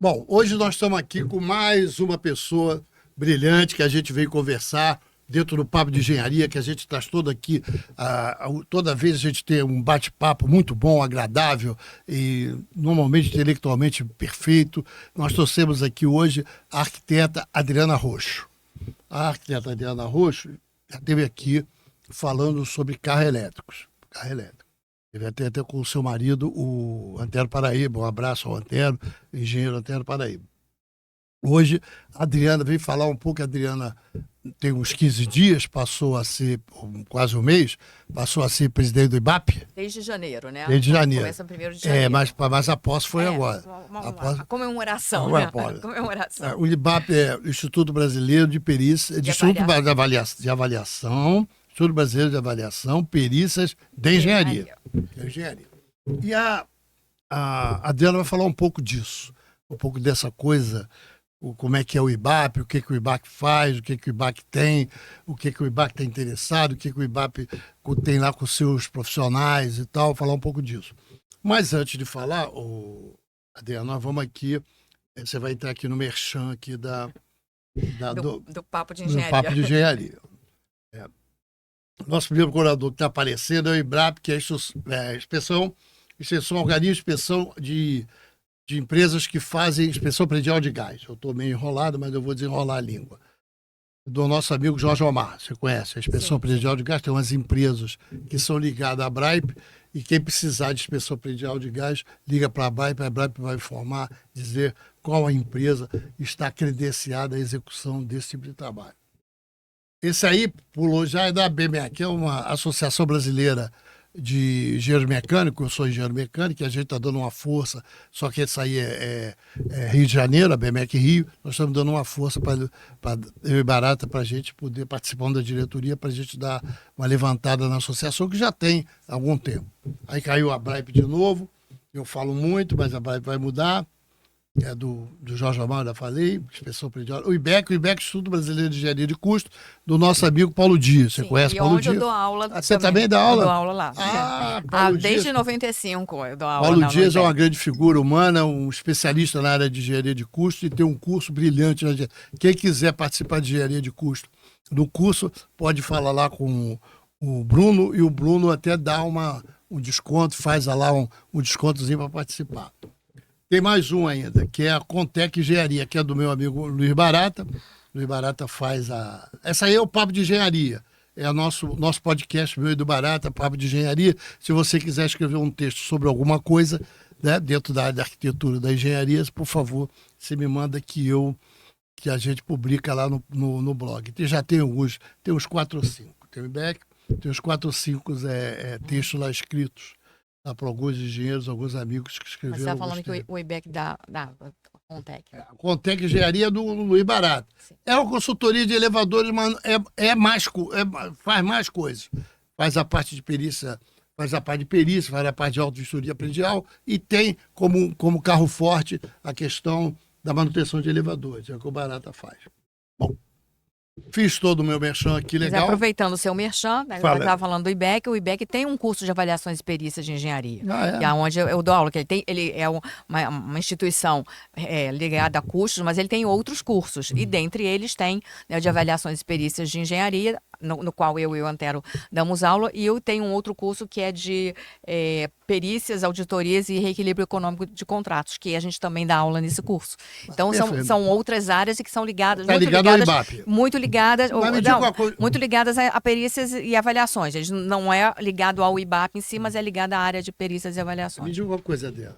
Bom, hoje nós estamos aqui com mais uma pessoa brilhante que a gente veio conversar dentro do Papo de Engenharia, que a gente traz todo aqui. Toda vez a gente tem um bate-papo muito bom, agradável e normalmente intelectualmente perfeito. Nós trouxemos aqui hoje a arquiteta Adriana Roxo. A arquiteta Adriana Roxo já esteve aqui falando sobre carros elétricos. Carro elétrico. Ele até com o seu marido, o Antero Paraíba. Um abraço ao Antero, engenheiro Antero Paraíba. Hoje, a Adriana veio falar um pouco. A Adriana tem uns 15 dias, passou a ser, quase um mês, passou a ser presidente do IBAP. Desde janeiro, né? Desde janeiro. Começa 1º de janeiro. Mas a posse foi agora. Uma comemoração, né? Comemoração. O IBAP é o Instituto Brasileiro de Perícia, de Avaliação, Instituto Brasileiro de Avaliação, Perícias de Engenharia. E a Adriana vai falar um pouco disso, um pouco dessa coisa, como é que é o IBAP, o que o IBAP faz, o que o IBAP tem, o que o IBAP está interessado, o que o IBAP tem lá com seus profissionais e tal, falar um pouco disso. Mas antes de falar, Adriana, nós vamos aqui, você vai entrar aqui no merchan aqui do Papo de Engenharia. Do Papo de Engenharia. Nosso primeiro procurador que está aparecendo é o IBRAP, que é a inspeção, organismo de inspeção de empresas que fazem inspeção predial de gás. Eu estou meio enrolado, mas eu vou desenrolar a língua. Do nosso amigo Jorge Omar, você conhece a inspeção predial de gás? Tem umas empresas que são ligadas à BRAIP, e quem precisar de inspeção predial de gás, liga para a BRAIP vai informar, dizer qual a empresa está credenciada à execução desse tipo de trabalho. Esse aí pulou já é da ABMEC, que é uma associação brasileira de engenheiro mecânico. Eu sou engenheiro mecânico e a gente está dando uma força, só que esse aí é Rio de Janeiro, a ABMEC Rio. Nós estamos dando uma força para eu e Barata, para a gente poder participar da diretoria, para a gente dar uma levantada na associação, que já tem algum tempo. Aí caiu a BRAIP de novo, eu falo muito, mas a BRAIP vai mudar. É do Jorge Amaro, já falei, inspeção predial. O IBEC, Instituto Brasileiro de Engenharia de Custo, do nosso amigo Paulo Dias. Você conhece Paulo Dias? Eu dou aula. Você também dá aula? Eu dou aula lá. Desde 95 eu dou aula. Paulo Dias é uma grande figura humana, um especialista na área de engenharia de custo e tem um curso brilhante. Quem quiser participar de engenharia de custo do curso, pode falar lá com o Bruno, e o Bruno até dá um desconto, faz lá um descontozinho para participar. Tem mais um ainda, que é a Contec Engenharia, que é do meu amigo Luiz Barata. Luiz Barata faz a... Essa aí é o Papo de Engenharia. É o nosso podcast, meu e do Barata, Papo de Engenharia. Se você quiser escrever um texto sobre alguma coisa, né, dentro da área da arquitetura, da engenharia, por favor, você me manda que a gente publica lá no blog. Já tem uns 4 ou 5. Tem o IBEC, tem uns 4 ou 5 textos lá escritos. Para alguns engenheiros, alguns amigos que escreveram. Você está falando que o IBEC da Contec. A Contec Engenharia do Luiz Barata. Sim. É uma consultoria de elevadores, mas faz mais coisas. Faz a parte de perícia, faz a parte de auto-vistoria predial e tem como carro forte a questão da manutenção de elevadores. É o que o Barata faz. Bom. Fiz todo o meu merchan aqui, legal. Mas aproveitando o seu merchan, né, eu estava falando do IBEC, o IBEC tem um curso de avaliações e perícias de engenharia, que é onde eu dou aula, que ele é uma instituição ligada a cursos, mas ele tem outros cursos, e dentre eles tem, né, de avaliações e perícias de engenharia, no qual eu e o Antero damos aula, e eu tenho um outro curso que é de perícias, auditorias e reequilíbrio econômico de contratos, que a gente também dá aula nesse curso. Então, são outras áreas e que são ligadas, muito ligadas a perícias e avaliações. Ele não é ligado ao IBAP em si, mas é ligado à área de perícias e avaliações. Me diga uma coisa, Adriana.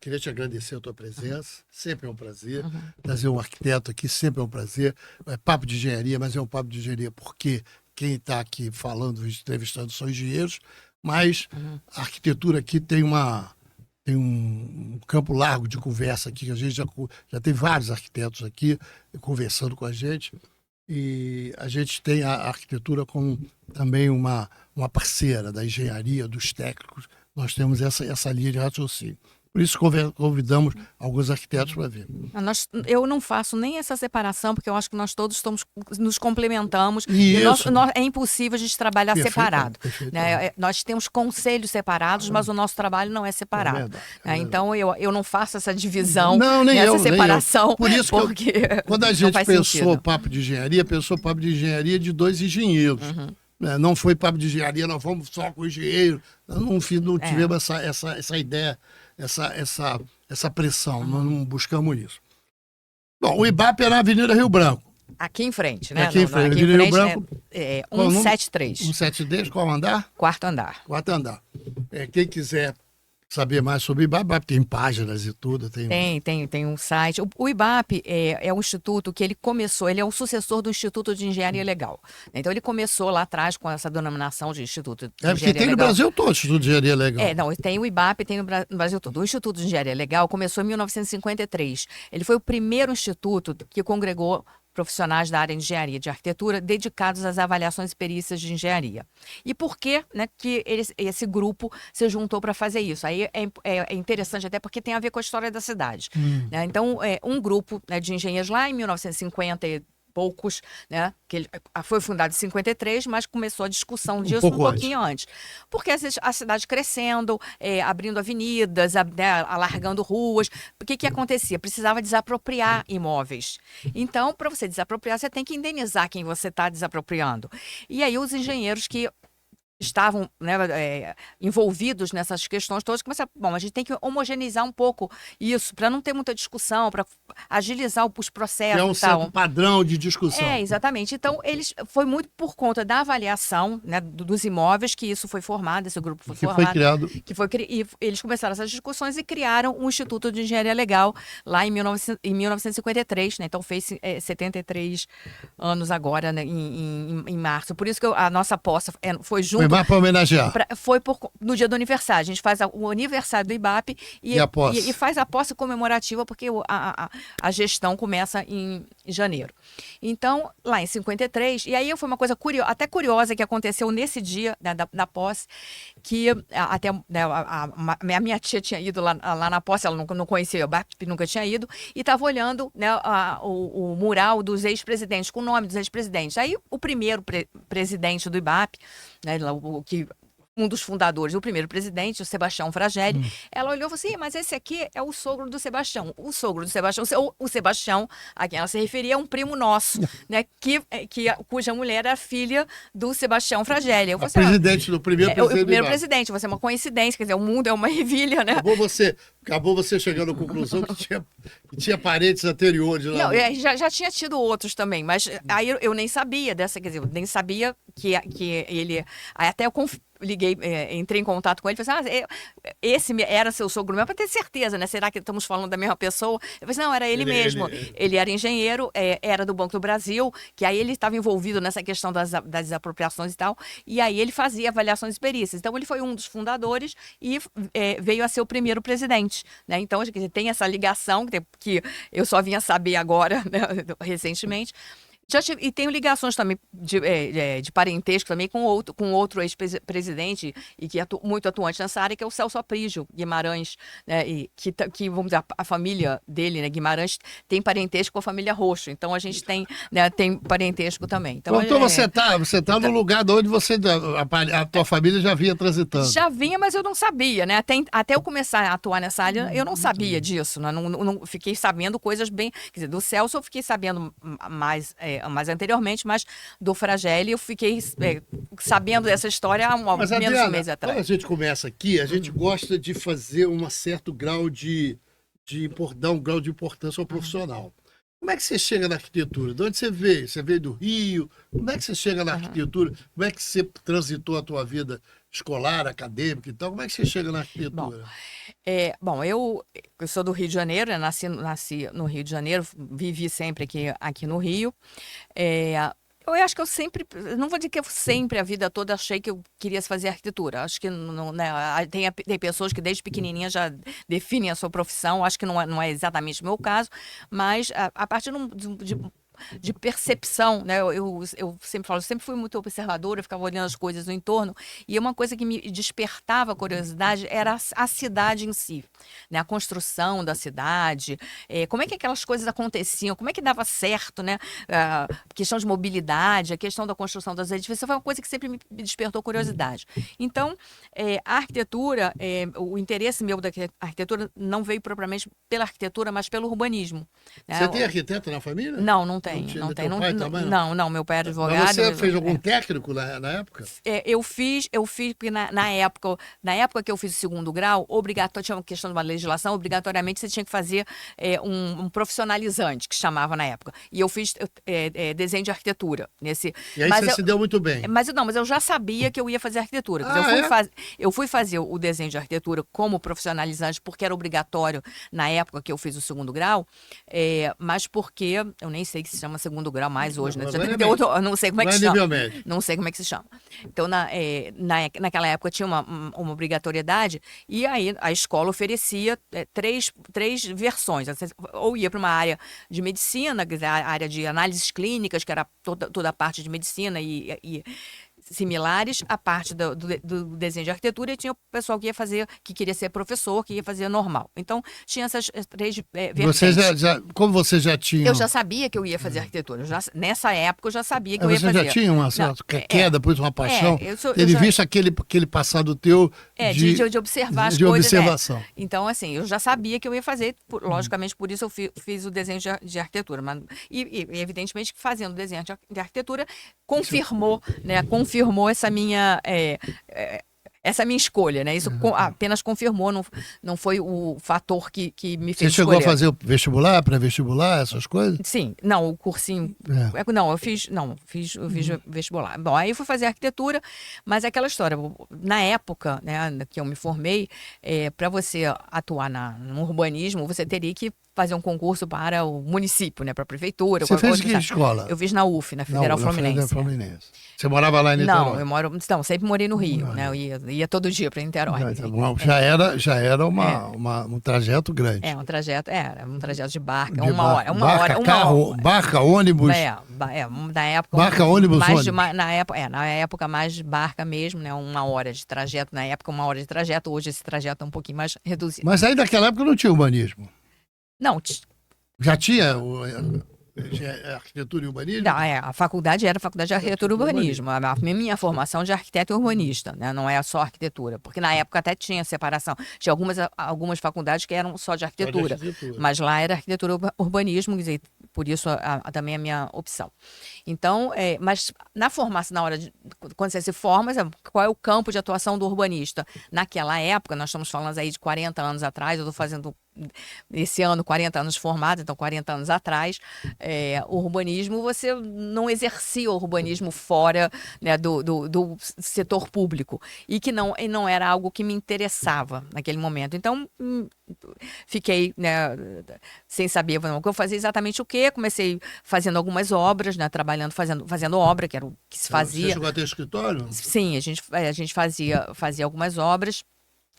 Queria te agradecer a tua presença, sempre é um prazer. Trazer um arquiteto aqui sempre é um prazer. É papo de engenharia, mas é um papo de engenharia porque quem está aqui falando, entrevistando, são engenheiros, mas a arquitetura aqui tem um campo largo de conversa aqui, que a gente já tem vários arquitetos aqui conversando com a gente, e a gente tem a arquitetura como também uma parceira da engenharia, dos técnicos. Nós temos essa linha de raciocínio. Por isso convidamos alguns arquitetos para vir. Eu não faço nem essa separação, porque eu acho que nós todos nos complementamos. É impossível a gente trabalhar separado. Né? Nós temos conselhos separados, mas o nosso trabalho não é separado. É verdade. Então eu não faço essa divisão, essa separação. Por isso que quando a gente pensou papo de engenharia, pensou papo de engenharia de dois engenheiros. Não foi papo de engenharia, nós vamos só com o engenheiro. Não tivemos essa ideia, essa pressão, nós não buscamos isso. Bom, o IBAP é na Avenida Rio Branco. Aqui em frente, né? Aqui em frente, Avenida Rio Branco. 173. 173, qual andar? Quarto andar. Quarto andar. Quem quiser saber mais sobre o IBAP, tem páginas e tudo. Tem um site. O IBAP é um instituto que ele começou, ele é o sucessor do Instituto de Engenharia Legal. Então ele começou lá atrás com essa denominação de Instituto de Engenharia Legal. Porque tem no Brasil todo Instituto de Engenharia Legal. Tem o IBAP, tem no Brasil todo. O Instituto de Engenharia Legal começou em 1953. Ele foi o primeiro instituto que congregou profissionais da área de engenharia de arquitetura dedicados às avaliações e perícias de engenharia. E por que, né, que esse grupo se juntou para fazer isso? Aí é interessante até porque tem a ver com a história da cidade. Né? Então, um grupo, né, de engenheiros lá em 1950 e poucos, né, que ele foi fundado em 53, mas começou a discussão disso um pouquinho antes. Porque a cidade crescendo, abrindo avenidas, alargando ruas, o que acontecia? Precisava desapropriar imóveis. Então, para você desapropriar, você tem que indenizar quem você está desapropriando. E aí os engenheiros que estavam, né, envolvidos nessas questões todas, começaram, a gente tem que homogeneizar um pouco isso, para não ter muita discussão, para agilizar os processos. É um certo padrão de discussão. Exatamente. Então, foi muito por conta da avaliação, né, dos imóveis que isso foi formado, esse grupo foi formado. Foi criado. E eles começaram essas discussões e criaram um Instituto de Engenharia Legal lá em 1953, né? Então fez 73 anos agora, né, em março. Por isso que a nossa posse foi junto. Foi para homenagear. Foi no dia do aniversário. A gente faz o aniversário do IBAP e faz a posse comemorativa, porque a gestão começa em janeiro. Então, lá em 53, e aí foi uma coisa até curiosa que aconteceu nesse dia, né, da posse, que até, né, a minha tia tinha ido lá na posse, ela não conhecia o IBAP, nunca tinha ido, e estava olhando, né, o mural dos ex-presidentes, com o nome dos ex-presidentes. Aí o primeiro presidente do IBAP, né, um dos fundadores, o primeiro presidente, o Sebastião Fragelli, ela olhou e falou assim, mas esse aqui é o sogro do Sebastião. O sogro do Sebastião, o Sebastião, a quem ela se referia, é um primo nosso, né, cuja mulher era filha do Sebastião Fragelli. Eu falei, presidente do primeiro presidente. O primeiro presidente, você é uma coincidência, quer dizer, o mundo é uma ervilha, né? Acabou você chegando à conclusão que tinha parentes anteriores lá. Não, já tinha tido outros também, mas aí eu nem sabia dessa, quer dizer, eu nem sabia que ele... Aí até eu liguei, entrei em contato com ele, falei assim, esse era seu sogro mesmo, para ter certeza, né? Será que estamos falando da mesma pessoa? Eu falei assim, não, era ele mesmo. Ele era engenheiro, era do Banco do Brasil, que aí ele estava envolvido nessa questão das desapropriações e tal, e aí ele fazia avaliações e perícias. Então ele foi um dos fundadores e veio a ser o primeiro presidente, né? Então, quer dizer, tem essa ligação que eu só vinha saber agora, né, recentemente. E tenho ligações também de parentesco também com outro ex-presidente e que é muito atuante nessa área, que é o Celso Aprígio Guimarães, né, e que vamos dizer, a família dele, né, Guimarães, tem parentesco com a família Roxo. Então a gente tem parentesco também. Então você tá no lugar de onde a tua família já vinha transitando. Já vinha, mas eu não sabia, né? Até eu começar a atuar nessa área, eu não sabia disso, né? Não fiquei sabendo coisas bem, quer dizer, do Celso eu fiquei sabendo mais anteriormente, mas do Fragelli eu fiquei sabendo dessa história há menos de um mês atrás. Quando a gente começa aqui, a gente gosta de fazer um certo grau dar um grau de importância ao profissional. Como é que você chega na arquitetura? De onde você veio? Você veio do Rio? Como é que você chega na arquitetura? Como é que você transitou a tua vida escolar, acadêmica e tal? Como é que você chega na arquitetura? Eu sou do Rio de Janeiro, né? Nasci no Rio de Janeiro, vivi sempre aqui no Rio. Eu acho que não vou dizer que eu sempre, a vida toda, achei que eu queria fazer arquitetura. Acho que não, né, tem pessoas que desde pequenininha já definem a sua profissão, acho que não é exatamente o meu caso, mas a partir de de percepção, né? Eu sempre falo, eu sempre fui muito observadora, eu ficava olhando as coisas no entorno, e uma coisa que me despertava curiosidade era a cidade em si, né? A construção da cidade, como é que aquelas coisas aconteciam, como é que dava certo, né? A questão de mobilidade, a questão da construção das edifícios, foi uma coisa que sempre me despertou curiosidade. Então, a arquitetura, o interesse meu da arquitetura não veio propriamente pela arquitetura, mas pelo urbanismo. Né? Você tem arquiteto na família? Não tem. Não, meu pai era advogado. Mas você fez algum técnico na época? Eu fiz porque na época que eu fiz o segundo grau, tinha uma questão de uma legislação, obrigatoriamente você tinha que fazer um profissionalizante, que chamava na época. E eu fiz desenho de arquitetura. E aí você se deu muito bem. Mas eu já sabia que eu ia fazer arquitetura. Eu fui fazer o desenho de arquitetura como profissionalizante, porque era obrigatório na época que eu fiz o segundo grau, mas porque, eu nem sei que se chama segundo grau mais hoje, né? Eu não sei como é que se chama. Não sei como é que se chama. Então, naquela época tinha uma obrigatoriedade, e aí a escola oferecia três versões. Ou ia para uma área de medicina, a área de análises clínicas, que era toda a parte de medicina e similares, a parte do desenho de arquitetura, e tinha o pessoal que queria ser professor, que ia fazer normal. Então, tinha essas três vertentes. Como você já tinha... Eu já sabia que eu ia fazer arquitetura. Nessa época, eu já sabia que eu ia fazer. Você já tinha uma queda, depois uma paixão? Ele visto aquele passado teu de observar as coisas. Observação. Então, assim, eu já sabia que eu ia fazer, logicamente, por isso eu fiz o desenho de arquitetura. E evidentemente, que fazendo o desenho de arquitetura, confirmou essa minha escolha, né? Isso apenas confirmou, não foi o fator que me fez escolher. Você chegou a fazer o vestibular, pré-vestibular, essas coisas? Sim, não, o cursinho... Não, eu fiz vestibular. Bom, aí eu fui fazer arquitetura, mas é aquela história, na época, né, que eu me formei, para você atuar no urbanismo, você teria que fazer um concurso para o município, né, para a prefeitura. Você fez que escola? Eu fiz na UF, na Federal Fluminense. Você morava lá em Niterói? Não, sempre morei no Rio, né? Eu ia todo dia para Niterói. Já era um trajeto grande. Era um trajeto de barca, barca, ônibus. Na época. Barca, ônibus, na época mais barca mesmo, né? 1 hora de trajeto. Na época, 1 hora de trajeto. Hoje esse trajeto é um pouquinho mais reduzido. Mas aí naquela época não tinha urbanismo? Não. Já tinha arquitetura e urbanismo? Não, a faculdade era a faculdade de arquitetura e urbanismo. A minha formação de arquiteto e urbanista, né? Não é só arquitetura. Porque na época até tinha separação. Tinha algumas faculdades que eram só de arquitetura. Mas lá era arquitetura e urbanismo, quer dizer, por isso também a minha opção. Então, mas na formação, quando você se forma, qual é o campo de atuação do urbanista? Naquela época, nós estamos falando aí de 40 anos atrás, eu estou fazendo esse ano 40 anos formado, então 40 anos atrás, o urbanismo, você não exercia o urbanismo fora, né, do setor público, e que não era algo que me interessava naquele momento. Então, fiquei, né, sem saber o que eu fazia exatamente o quê. Comecei fazendo algumas obras, né, trabalhando, fazendo obra, que era o que se fazia. Você chegou a ter escritório? Sim, a gente fazia algumas obras,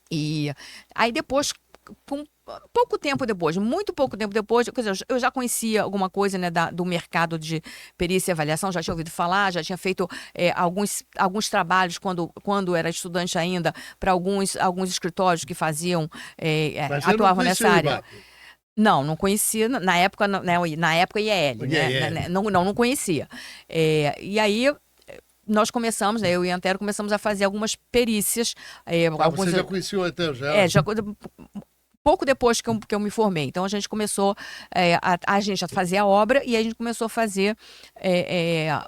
e aí depois, muito pouco tempo depois, quer dizer, eu já conhecia alguma coisa, né, do mercado de perícia e avaliação, já tinha ouvido falar, já tinha feito alguns trabalhos quando era estudante ainda, para alguns escritórios que faziam, atuavam nessa área. Não conhecia, na época, né, na época IEL, né? Não conhecia. E aí nós começamos, né, eu e a Antero começamos a fazer algumas perícias. Você já conhecia o Antero, já? Pouco depois que eu me formei. Então, a gente começou a gente a fazer a obra, e a gente começou a fazer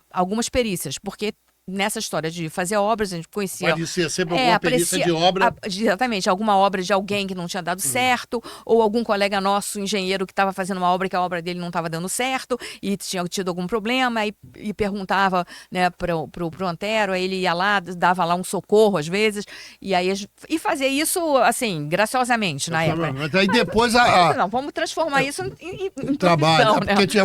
algumas perícias, porque nessa história de fazer obras, a gente conhecia... Pode ser sempre alguma perícia de obra. Exatamente, alguma obra de alguém que não tinha dado certo, ou algum colega nosso, engenheiro, que estava fazendo uma obra que a obra dele não estava dando certo, e tinha tido algum problema, e perguntava, né, pro Antero, aí ele ia lá, dava lá um socorro às vezes, e fazia isso, assim, graciosamente na época. Mas aí depois Não, vamos transformar isso em trabalho, né? porque tinha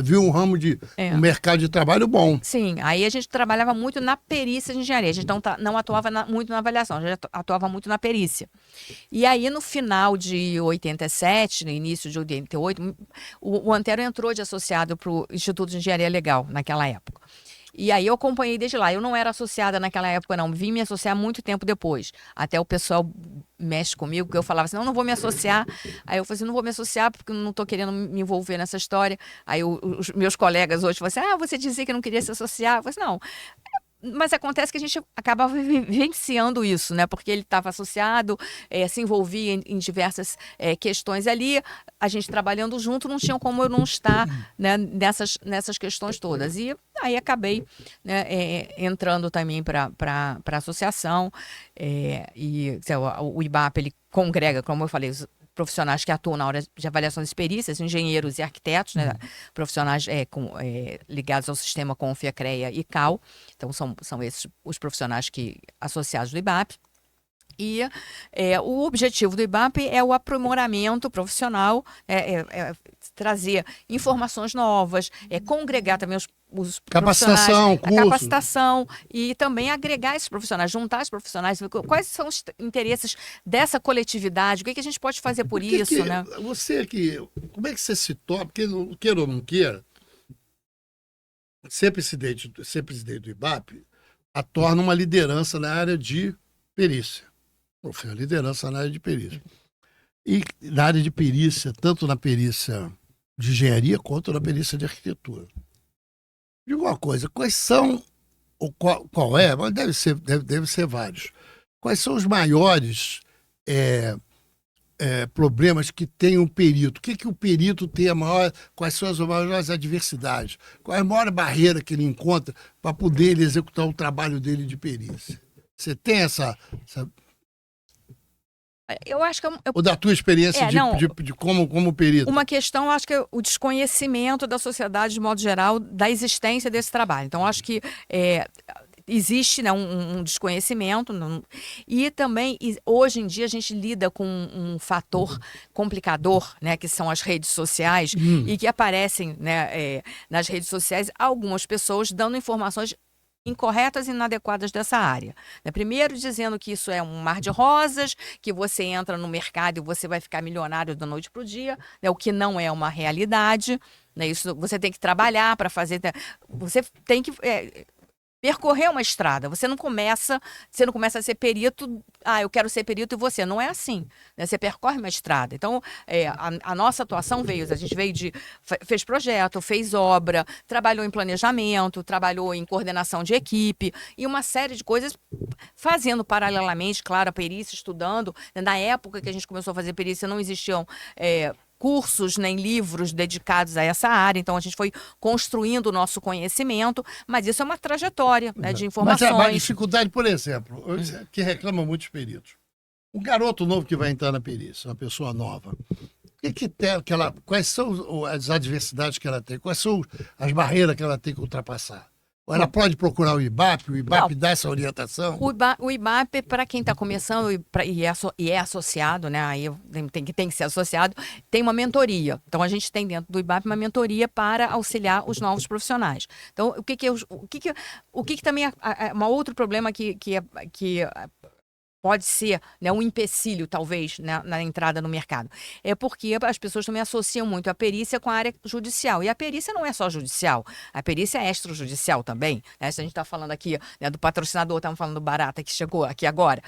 viu um ramo de um mercado de trabalho bom. Sim, aí a gente trabalhava trabalhava muito na perícia de engenharia. A gente não atuava muito na avaliação, a gente atuava muito na perícia. E aí, no final de 87, no início de 88, o Antero entrou de associado para o Instituto de Engenharia Legal, naquela época. E aí eu acompanhei desde lá. Eu não era associada naquela época, não. Vim me associar muito tempo depois. Até o pessoal mexe comigo, porque eu falava assim, não vou me associar. Aí eu falei assim, não vou me associar porque eu não estou querendo me envolver nessa história. Aí os meus colegas hoje falaram assim, você dizia que não queria se associar. Eu falei assim, não. Mas acontece que a gente acabava vivenciando isso, né? Porque ele estava associado, se envolvia em diversas questões ali, a gente trabalhando junto, não tinha como eu não estar, né, nessas questões todas. E aí acabei, né, entrando também para a associação. O IBAP, ele congrega, como eu falei, os profissionais que atuam na área de avaliação de perícias, engenheiros e arquitetos, né, profissionais ligados ao sistema Confia, CREA e CAL. Então, são esses os profissionais associados do IBAP. E o objetivo do IBAP é o aprimoramento profissional, trazer informações novas, congregar também os capacitação, profissionais, capacitação e também agregar esses profissionais, juntar os profissionais, quais são os interesses dessa coletividade, o que a gente pode fazer por isso, né? Você como é que você se torna, porque queira ou não queira, ser presidente do IBAP torna uma liderança na área de perícia. Uma liderança na área de perícia. E na área de perícia, tanto na perícia de engenharia quanto na perícia de arquitetura. Diga uma coisa, quais são, ou qual é, mas deve ser vários, quais são os maiores problemas que tem um perito? O que o perito tem quais são as maiores adversidades? Qual é a maior barreira que ele encontra para poder ele executar o trabalho dele de perícia? Você tem essa eu acho que ou da tua experiência de como perito? Uma questão, eu acho que é o desconhecimento da sociedade, de modo geral, da existência desse trabalho. Então, acho que existe, né, um desconhecimento. E também, hoje em dia, a gente lida com um fator complicador, né, que são as redes sociais, e que aparecem, né, nas redes sociais algumas pessoas dando informações incorretas e inadequadas dessa área. Primeiro dizendo que isso é um mar de rosas, que você entra no mercado e você vai ficar milionário da noite para o dia, né, o que não é uma realidade. Né, isso você tem que trabalhar para fazer. Você tem que percorrer uma estrada. Você não começa a ser perito, eu quero ser perito e você. Não é assim. Né? Você percorre uma estrada. Então, a nossa atuação a gente fez projeto, fez obra, trabalhou em planejamento, trabalhou em coordenação de equipe e uma série de coisas fazendo paralelamente, claro, a perícia, estudando. Na época que a gente começou a fazer perícia, não existiam cursos nem livros dedicados a essa área, então a gente foi construindo o nosso conhecimento, mas isso é uma trajetória, né, de informações. Mas a dificuldade, por exemplo, que reclamam muitos peritos, um garoto novo que vai entrar na perícia, uma pessoa nova, quais são as adversidades que ela tem, quais são as barreiras que ela tem que ultrapassar? Ou ela pode procurar o IBAP dá essa orientação? O IBAP, para quem está começando e é associado, né, aí tem que ser associado, tem uma mentoria. Então, a gente tem dentro do IBAP uma mentoria para auxiliar os novos profissionais. Então, o que também é um outro problema que pode ser, né, um empecilho, talvez, né, na entrada no mercado. É porque as pessoas também associam muito a perícia com a área judicial. E a perícia não é só judicial, a perícia é extrajudicial também. Né? Se a gente está falando aqui, né, do patrocinador, estamos falando do Barata, que chegou aqui agora,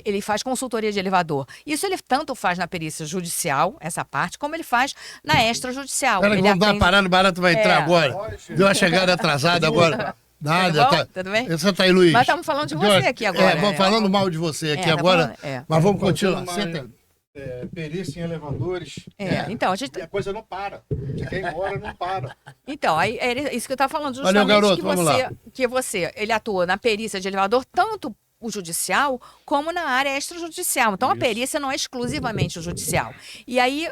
ele faz consultoria de elevador. Isso ele tanto faz na perícia judicial, essa parte, como ele faz na extrajudicial. Peraí, vamos dar uma parada, o Barata vai entrar agora. Deu uma chegada atrasada agora. Nada, tudo bem? Você tá aí, Luiz. Mas estamos falando de você aqui agora. Vamos falando mal de você aqui agora, mas vamos continuar. Perícia em elevadores. Então, a gente... E a coisa não para. Quem mora não para. Então, aí é isso que eu estava falando, justamente. Valeu, garoto, ele atua na perícia de elevador, tanto o judicial como na área extrajudicial. Então, a perícia não é exclusivamente o judicial. E aí,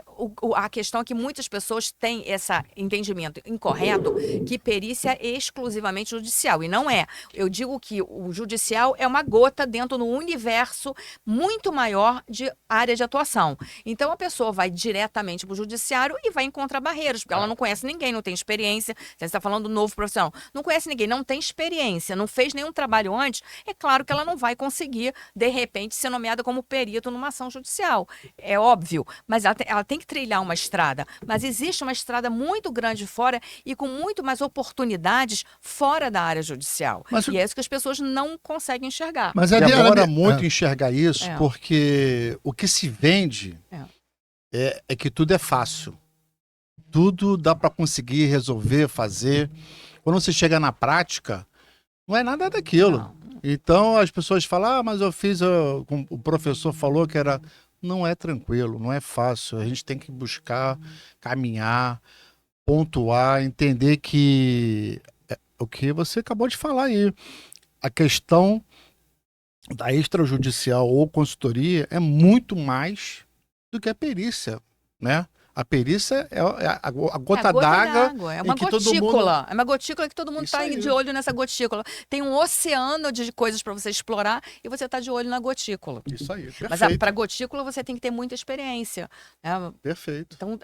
a questão é que muitas pessoas têm esse entendimento incorreto que perícia é exclusivamente judicial. E não é. Eu digo que o judicial é uma gota dentro do universo muito maior de área de atuação. Então, a pessoa vai diretamente para o judiciário e vai encontrar barreiras, porque ela não conhece ninguém, não tem experiência. Você está falando do novo profissional. Não conhece ninguém, não tem experiência, não fez nenhum trabalho antes. É claro que ela não vai conseguir, de repente, ser nomeada como perito numa ação judicial. É óbvio, mas ela tem que trilhar uma estrada. Mas existe uma estrada muito grande fora e com muito mais oportunidades fora da área judicial. E é isso que as pessoas não conseguem enxergar. Mas demora muito enxergar isso, porque o que se vende é que tudo é fácil. Tudo dá para conseguir resolver, fazer. Quando você chega na prática, não é nada daquilo. Não. Então as pessoas falam, mas eu fiz, como o professor falou que era... Não é tranquilo, não é fácil. A gente tem que buscar, caminhar, pontuar, entender que o que você acabou de falar aí. A questão da extrajudicial ou consultoria é muito mais do que a perícia, né? A perícia é a gota d'água. É uma gotícula. É uma gotícula que todo mundo está de olho nessa gotícula. Tem um oceano de coisas para você explorar e você está de olho na gotícula. Isso aí, perfeito. Mas para gotícula você tem que ter muita experiência. Né? Perfeito. Então,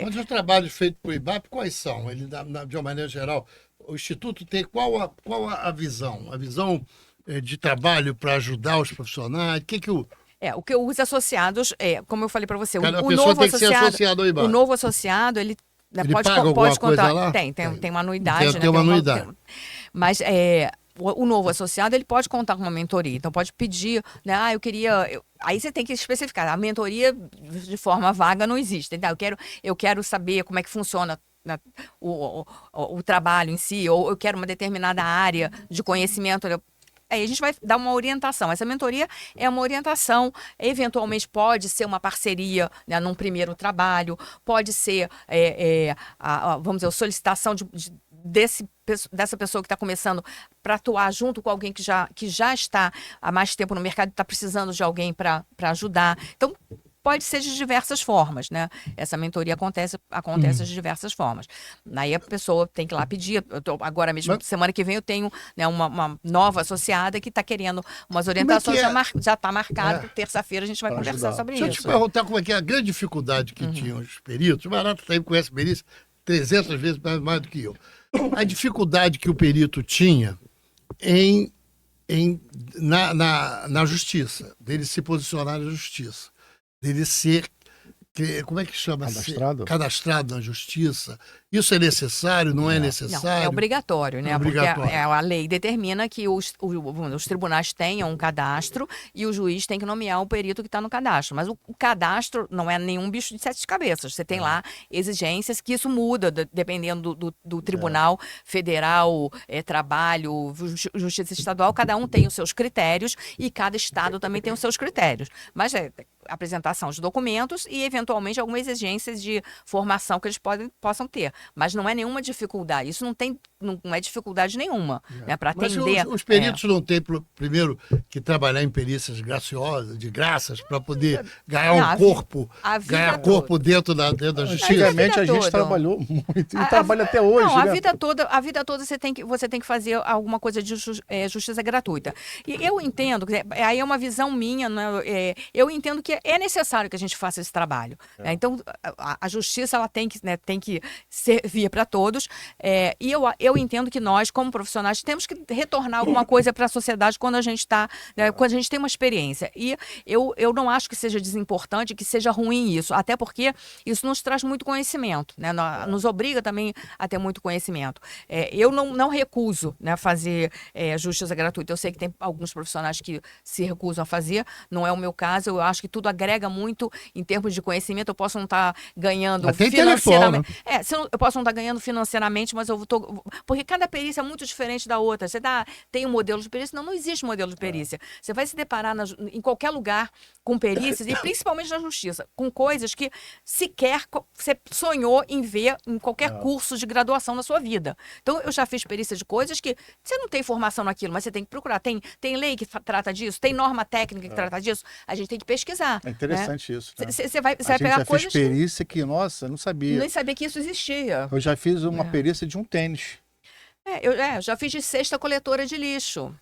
Mas os trabalhos feitos por IBAP, quais são? Ele, de uma maneira geral, o Instituto tem qual a visão? A visão de trabalho para ajudar os profissionais? O que os associados, como eu falei para você, Cada o pessoa novo tem que ser associado ao IBAP. O novo associado, ele paga alguma pode coisa contar. lá? Tem uma anuidade. Tem uma anuidade. Mas o novo associado, ele pode contar com uma mentoria. Então, pode pedir, né? Eu queria... Aí você tem que especificar. A mentoria, de forma vaga, não existe. Então, eu quero saber como é que funciona o trabalho em si, ou eu quero uma determinada área de conhecimento. Aí a gente vai dar uma orientação. Essa mentoria é uma orientação, eventualmente pode ser uma parceria, né, num primeiro trabalho, pode ser, vamos dizer, a solicitação dessa pessoa que está começando para atuar junto com alguém que já está há mais tempo no mercado e está precisando de alguém para ajudar. Então, pode ser de diversas formas, né? Essa mentoria acontece de diversas formas. Aí a pessoa tem que ir lá pedir. Agora mesmo, semana que vem, eu tenho, né, uma nova associada que está querendo umas orientações. Já está marcado. Terça-feira a gente vai conversar sobre isso. Deixa eu te perguntar como é que é a grande dificuldade que tinham os peritos. O Barata também conhece perícia 300 vezes mais do que eu. A dificuldade que o perito tinha na justiça, dele se posicionar na justiça. Dele ser, como é que chama? Cadastrado na justiça. Isso é necessário, não é necessário? Não, é obrigatório, né? Porque a lei determina que os tribunais tenham um cadastro e o juiz tem que nomear o perito que está no cadastro. Mas o cadastro não é nenhum bicho de sete cabeças. Você tem lá exigências que isso muda dependendo do tribunal federal, trabalho, justiça estadual. Cada um tem os seus critérios e cada estado também tem os seus critérios. Mas apresentação de documentos e, eventualmente, algumas exigências de formação que eles possam ter. Mas não é nenhuma dificuldade. Isso não é dificuldade nenhuma, né, para atender. Mas os peritos não têm, primeiro, que trabalhar em perícias graciosas, de graças, para poder ganhar corpo dentro da justiça. Antigamente a gente trabalhou muito e trabalha até hoje. Não, né? a vida toda você tem que fazer alguma coisa de justiça gratuita. E eu entendo, aí é uma visão minha, né, eu entendo que é necessário que a gente faça esse trabalho. Então, a justiça ela tem que servir para todos. E eu entendo que nós, como profissionais, temos que retornar alguma coisa para a sociedade quando a gente está, né, quando a gente tem uma experiência. E eu não acho que seja desimportante, que seja ruim isso, até porque isso nos traz muito conhecimento, né, nos obriga também a ter muito conhecimento. Eu não recuso, né, fazer justiça gratuita. Eu sei que tem alguns profissionais que se recusam a fazer, não é o meu caso. Eu acho que tudo agrega muito em termos de conhecimento. Eu posso não estar ganhando Até financeiramente. Eu posso não estar ganhando financeiramente, mas eu tô. Porque cada perícia é muito diferente da outra. Você tem um modelo de perícia? Não existe modelo de perícia. Você vai se deparar em qualquer lugar com perícias, e principalmente na justiça, com coisas que sequer você sonhou em ver em qualquer curso de graduação na sua vida. Então, eu já fiz perícia de coisas que você não tem formação naquilo, mas você tem que procurar. Tem lei que trata disso, tem norma técnica que trata disso. A gente tem que pesquisar. É interessante isso. Né? Você vai pegar coisas. Eu já fiz perícia que, nossa, eu não sabia. Nem sabia que isso existia. Eu já fiz uma perícia de um tênis. Eu já fiz de cesta coletora de lixo.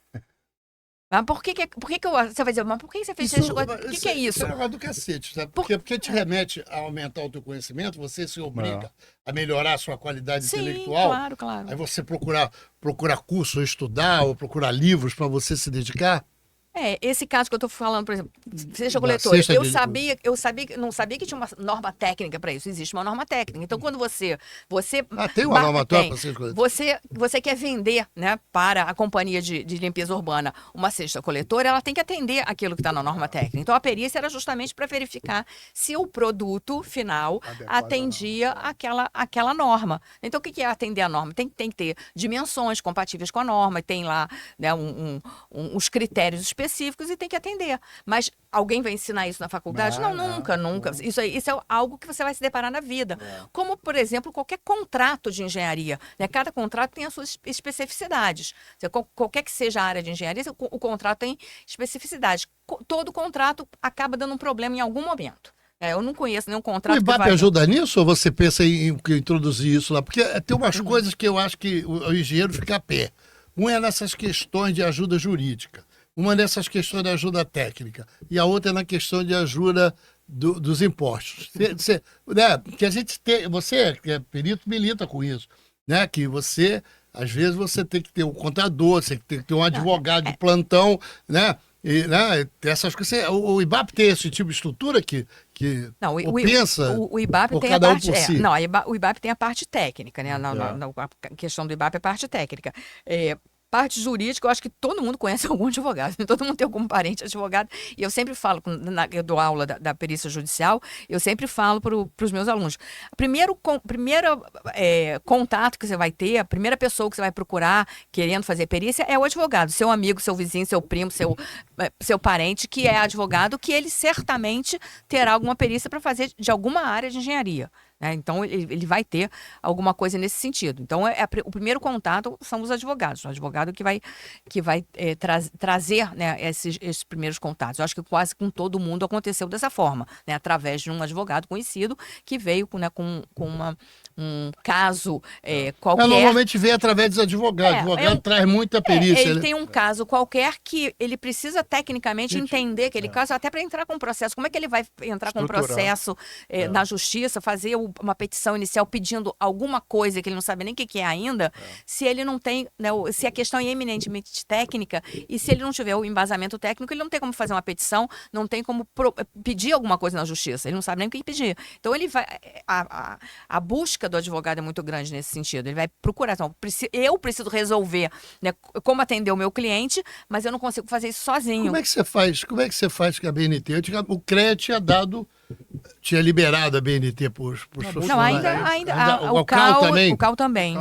Mas por que você vai dizer, mas por que você fez isso? O que é isso? Isso é um negócio do cacete, sabe? Porque te remete a aumentar o teu conhecimento, você se obriga a melhorar a sua qualidade intelectual. Claro. Aí você procurar curso, ou estudar, ou procurar livros para você se dedicar. Esse caso que eu estou falando, por exemplo, cesta coletora, não sabia que tinha uma norma técnica para isso. Existe uma norma técnica. Então, quando você tem uma norma técnica para cesta coletora. Você quer vender, né, para a companhia de limpeza urbana uma cesta coletora, ela tem que atender aquilo que está na norma técnica. Então, a perícia era justamente para verificar se o produto final atendia aquela norma. Então, o que é atender a norma? Tem que ter dimensões compatíveis com a norma, tem lá, né, uns critérios específicos e tem que atender. Mas alguém vai ensinar isso na faculdade? Não, nunca. Isso é algo que você vai se deparar na vida. Como, por exemplo, qualquer contrato de engenharia. Né? Cada contrato tem as suas especificidades. Qualquer que seja a área de engenharia, o contrato tem especificidades. Todo contrato acaba dando um problema em algum momento. Eu não conheço nenhum contrato. O IBAP ajuda nisso ou você pensa em introduzir isso lá? Porque tem umas coisas que eu acho que o engenheiro fica a pé. Um é nessas questões de ajuda jurídica. Uma dessas questões de ajuda técnica e a outra é na questão de ajuda dos impostos. Né? Que a gente tem, você que é perito milita com isso, né? Que você, às vezes, você tem que ter um contador, você tem que ter um advogado de plantão, né? E, né? Essas coisas. O IBAP tem esse tipo de estrutura que pensa o IBAP tem cada a parte, um por si. O IBAP tem a parte técnica, né? A questão do IBAP é a parte técnica. Parte jurídica, eu acho que todo mundo conhece algum advogado, todo mundo tem algum parente advogado, e eu sempre falo, eu dou aula da perícia judicial, eu sempre falo para os meus alunos, primeiro contato que você vai ter, a primeira pessoa que você vai procurar querendo fazer perícia é o advogado, seu amigo, seu vizinho, seu primo, seu parente, que é advogado, que ele certamente terá alguma perícia para fazer de alguma área de engenharia. Então, ele vai ter alguma coisa nesse sentido. Então, o primeiro contato são os advogados. O advogado que vai trazer, né, esses primeiros contatos. Eu acho que quase com todo mundo aconteceu dessa forma, né, através de um advogado conhecido que veio, né, com um caso qualquer. Normalmente vem através dos advogados. O advogado traz muita perícia. Ele tem um caso qualquer que ele precisa tecnicamente entender aquele caso, até para entrar com um processo. Como é que ele vai entrar com um processo na justiça, fazer uma petição inicial pedindo alguma coisa que ele não sabe nem o que é ainda, se ele não tem, né, se a questão é eminentemente técnica e se ele não tiver o embasamento técnico, ele não tem como fazer uma petição, não tem como pedir alguma coisa na justiça, ele não sabe nem o que pedir. Então, ele vai, a busca do advogado é muito grande nesse sentido, ele vai procurar, então, eu preciso resolver, né, como atender o meu cliente, mas eu não consigo fazer isso sozinho. Como é que você faz com a BNT? O CREA tinha liberado a BNT para os funcionários. Não, ainda o CAL também. O CAL também.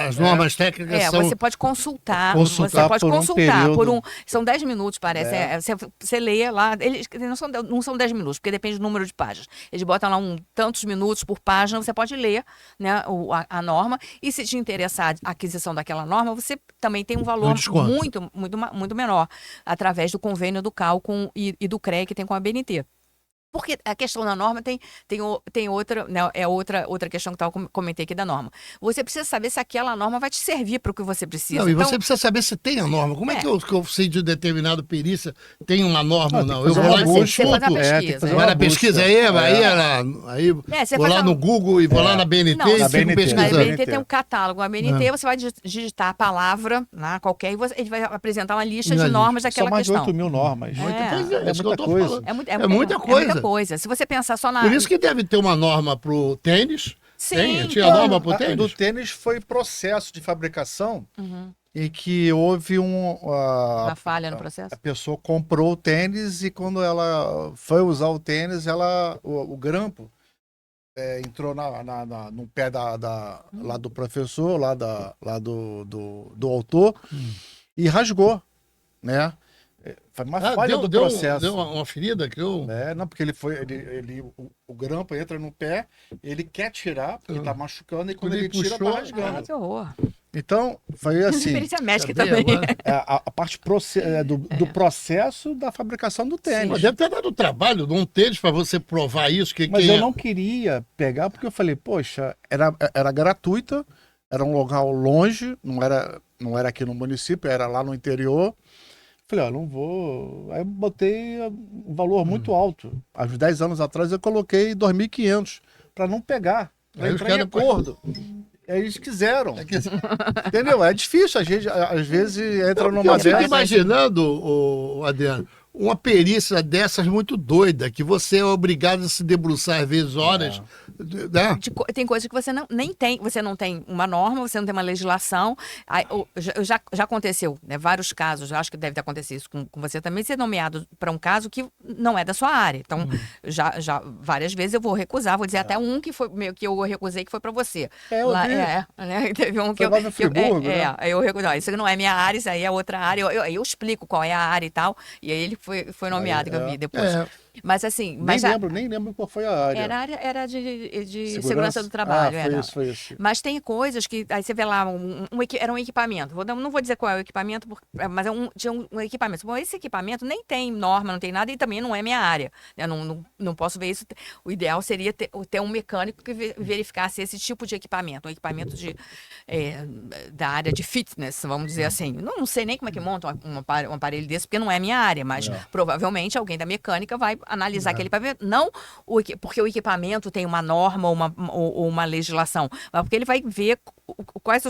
As normas técnicas são... Você pode consultar. São 10 minutos, parece. Você lê lá. Eles não são 10 minutos, porque depende do número de páginas. Eles botam lá tantos minutos por página, você pode ler, né, a norma. E se te interessar a aquisição daquela norma, você também tem um valor muito menor, através do convênio do CAL e do CREA que tem com a BNT. Porque a questão da norma tem outra, né, outra questão que eu comentei aqui da norma. Você precisa saber se aquela norma vai te servir para o que você precisa. Não, e você precisa saber se tem a norma. Como é que eu sei de determinado perícia tem uma norma ou não? Eu vou lá e consulto. Vai na pesquisa vou lá no Google e vou lá na BNT e fico pesquisando. Na BNT tem um catálogo. A BNT você vai digitar a palavra qualquer e ele vai apresentar uma lista de normas daquela questão. São mais de 8.000 normas. É muita coisa. Se você pensar só na... Por isso que deve ter uma norma para o tênis. Sim. Tinha norma para o tênis? Do tênis foi processo de fabricação em que houve uma falha no processo? A pessoa comprou o tênis e quando ela foi usar o tênis, o grampo entrou no pé lá do professor, lá do autor, e rasgou, né? Foi uma falha do processo. Deu uma ferida? Não, porque o grampo entra no pé, ele quer tirar, porque tá machucando, e quando ele tira, tá rasgando. Que horror. Então, foi assim. Experiência médica também. A parte do processo da fabricação do tênis. Mas deve ter dado trabalho de um tênis para você provar isso. Mas eu não queria pegar, porque eu falei, poxa, era gratuita, era um local longe, não era aqui no município, era lá no interior. Falei, não vou. Aí eu botei um valor muito alto. Há uns 10 anos atrás eu coloquei 2.500 para não pegar, para entrar em acordo. Aí eles quiseram. Entendeu? É difícil, a gente às vezes entra numa dessas. Eu fico imaginando, Adriano, uma perícia dessas muito doida, que você é obrigado a se debruçar, às vezes, horas. Né? Tem coisas que você nem tem, você não tem uma norma, você não tem uma legislação. Já aconteceu, né, vários casos, eu acho que deve ter acontecido isso com você também, ser nomeado para um caso que não é da sua área. Então, já várias vezes eu vou recusar, vou dizer até um que eu recusei que foi para você. Né? Teve um que eu recusei. Isso não é minha área, isso aí é outra área. Eu explico qual é a área e tal, e aí ele foi nomeado, que eu vi depois. Mas assim... Nem lembro qual foi a área. Era de segurança do trabalho. Foi isso. Mas tem coisas que... Aí você vê lá, era um equipamento. Não vou dizer qual é o equipamento, mas tinha um equipamento. Bom, esse equipamento nem tem norma, não tem nada, e também não é minha área. Eu não posso ver isso. O ideal seria ter um mecânico que verificasse esse tipo de equipamento. Um equipamento da área de fitness, vamos dizer assim. Não sei nem como é que monta um aparelho desse, porque não é minha área, mas provavelmente alguém da mecânica vai analisar aquele equipamento, não porque o equipamento tem uma norma ou uma legislação, mas porque ele vai ver quais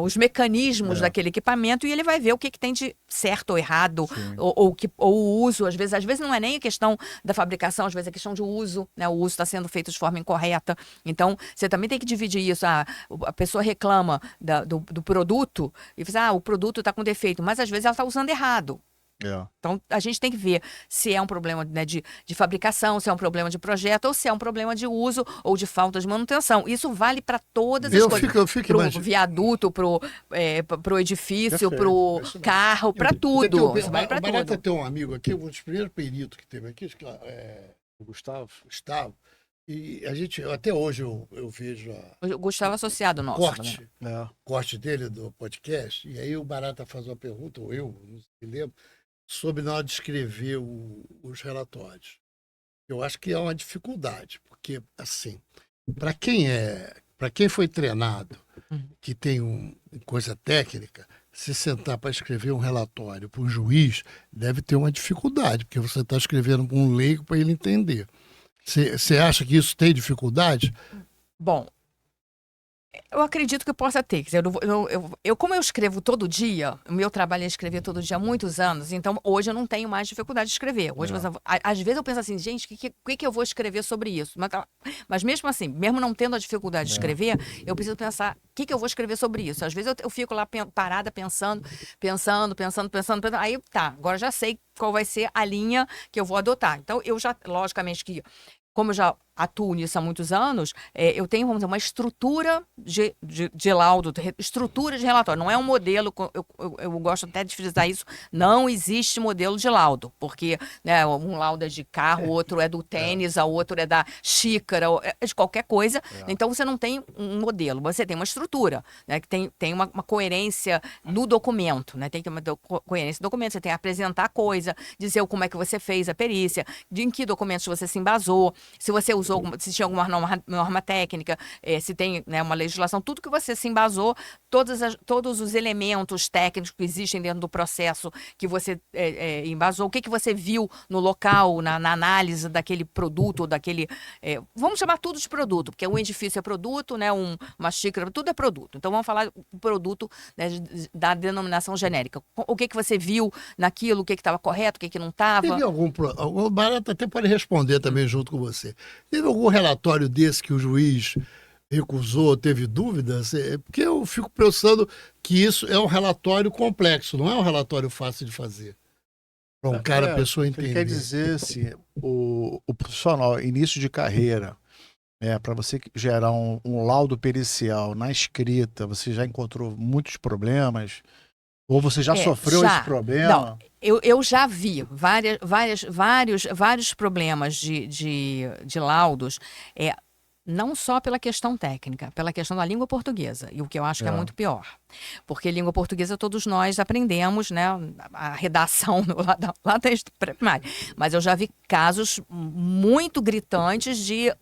os mecanismos daquele equipamento e ele vai ver o que tem de certo ou errado, ou o uso, às vezes não é nem a questão da fabricação, às vezes é questão de uso, né? O uso está sendo feito de forma incorreta. Então, você também tem que dividir isso. A pessoa reclama do produto e diz, o produto está com defeito, mas às vezes ela está usando errado. Então, a gente tem que ver se é um problema, né, de fabricação, se é um problema de projeto, ou se é um problema de uso ou de falta de manutenção. Isso vale para todas as coisas. Para o viaduto, para o edifício, para o carro, para tudo. Isso vale para tudo. Tem um amigo aqui, um dos primeiros peritos que teve aqui, o Gustavo. E até hoje eu vejo o Gustavo associado nosso. Corte dele do podcast, e aí o Barata faz uma pergunta, ou eu, não me lembro, sobre na hora de escrever os relatórios. Eu acho que é uma dificuldade, porque, assim, para quem foi treinado, que tem coisa técnica, se sentar para escrever um relatório para um juiz, deve ter uma dificuldade, porque você está escrevendo para um leigo para ele entender. Você acha que isso tem dificuldade? Bom, eu acredito que possa ter. Quer dizer, como eu escrevo todo dia, o meu trabalho é escrever todo dia há muitos anos, então hoje eu não tenho mais dificuldade de escrever. Hoje, às vezes eu penso assim, gente, o que eu vou escrever sobre isso? Mas mesmo assim, mesmo não tendo a dificuldade de escrever, eu preciso pensar, o que eu vou escrever sobre isso? Às vezes eu fico lá parada pensando, aí agora já sei qual vai ser a linha que eu vou adotar. Então, logicamente que, como eu já atuo nisso há muitos anos, eu tenho, vamos dizer, uma estrutura de laudo, estrutura de relatório. Não é um modelo, eu gosto até de frisar isso, não existe modelo de laudo, porque, né, um laudo é de carro, outro é do tênis, o outro é da xícara, é de qualquer coisa. Então, você não tem um modelo, você tem uma estrutura, né, que tem uma coerência no documento, né, tem que ter uma coerência no documento, você tem que apresentar a coisa, dizer como é que você fez a perícia, em que documentos você se embasou, se você usou se tinha alguma norma técnica, se tem, né, uma legislação, tudo que você se embasou, todos os elementos técnicos que existem dentro do processo que você embasou, o que você viu no local, na análise daquele produto, ou daquele... vamos chamar tudo de produto, porque um edifício é produto, né, uma xícara, tudo é produto. Então, vamos falar do produto, né, da denominação genérica. O que você viu naquilo, o que estava correto, o que não estava. Teve o Barata até pode responder também junto com você. Teve algum relatório desse que o juiz recusou, teve dúvidas? Porque eu fico pensando que isso é um relatório complexo, não é um relatório fácil de fazer. Para um cara, a pessoa entender. Quer dizer, assim, o profissional, início de carreira, para você gerar um laudo pericial na escrita, você já encontrou muitos problemas? Ou você já sofreu esse problema? Não, eu já vi vários problemas de laudos, não só pela questão técnica, pela questão da língua portuguesa, e o que eu acho que é muito pior. Porque língua portuguesa todos nós aprendemos, né, a redação lá desde primário. Mas eu já vi casos muito gritantes de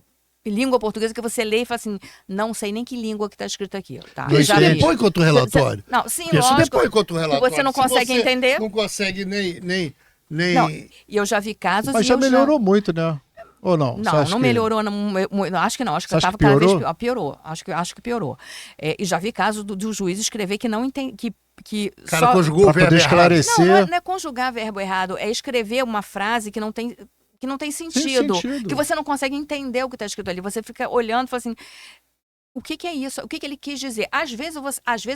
língua portuguesa que você lê e fala assim, não sei nem que língua que está escrito aqui. Tá? Isso depõe contra o relatório. Não, sim, isso lógico. Depõe contra o relatório. Você não consegue entender. Não consegue nem... Não, e eu já vi casos... Mas já melhorou muito, né? Ou não? Não melhorou. Acho que não. Acho que estava cada vez pior. Piorou. Acho que piorou. E já vi casos do juiz escrever que não entende... Cara, conjugou o verbo esclarecer. Não é conjugar verbo errado. É escrever uma frase que não tem sentido. Que você não consegue entender o que está escrito ali. Você fica olhando e fala assim... O que é isso? O que ele quis dizer? Às vezes,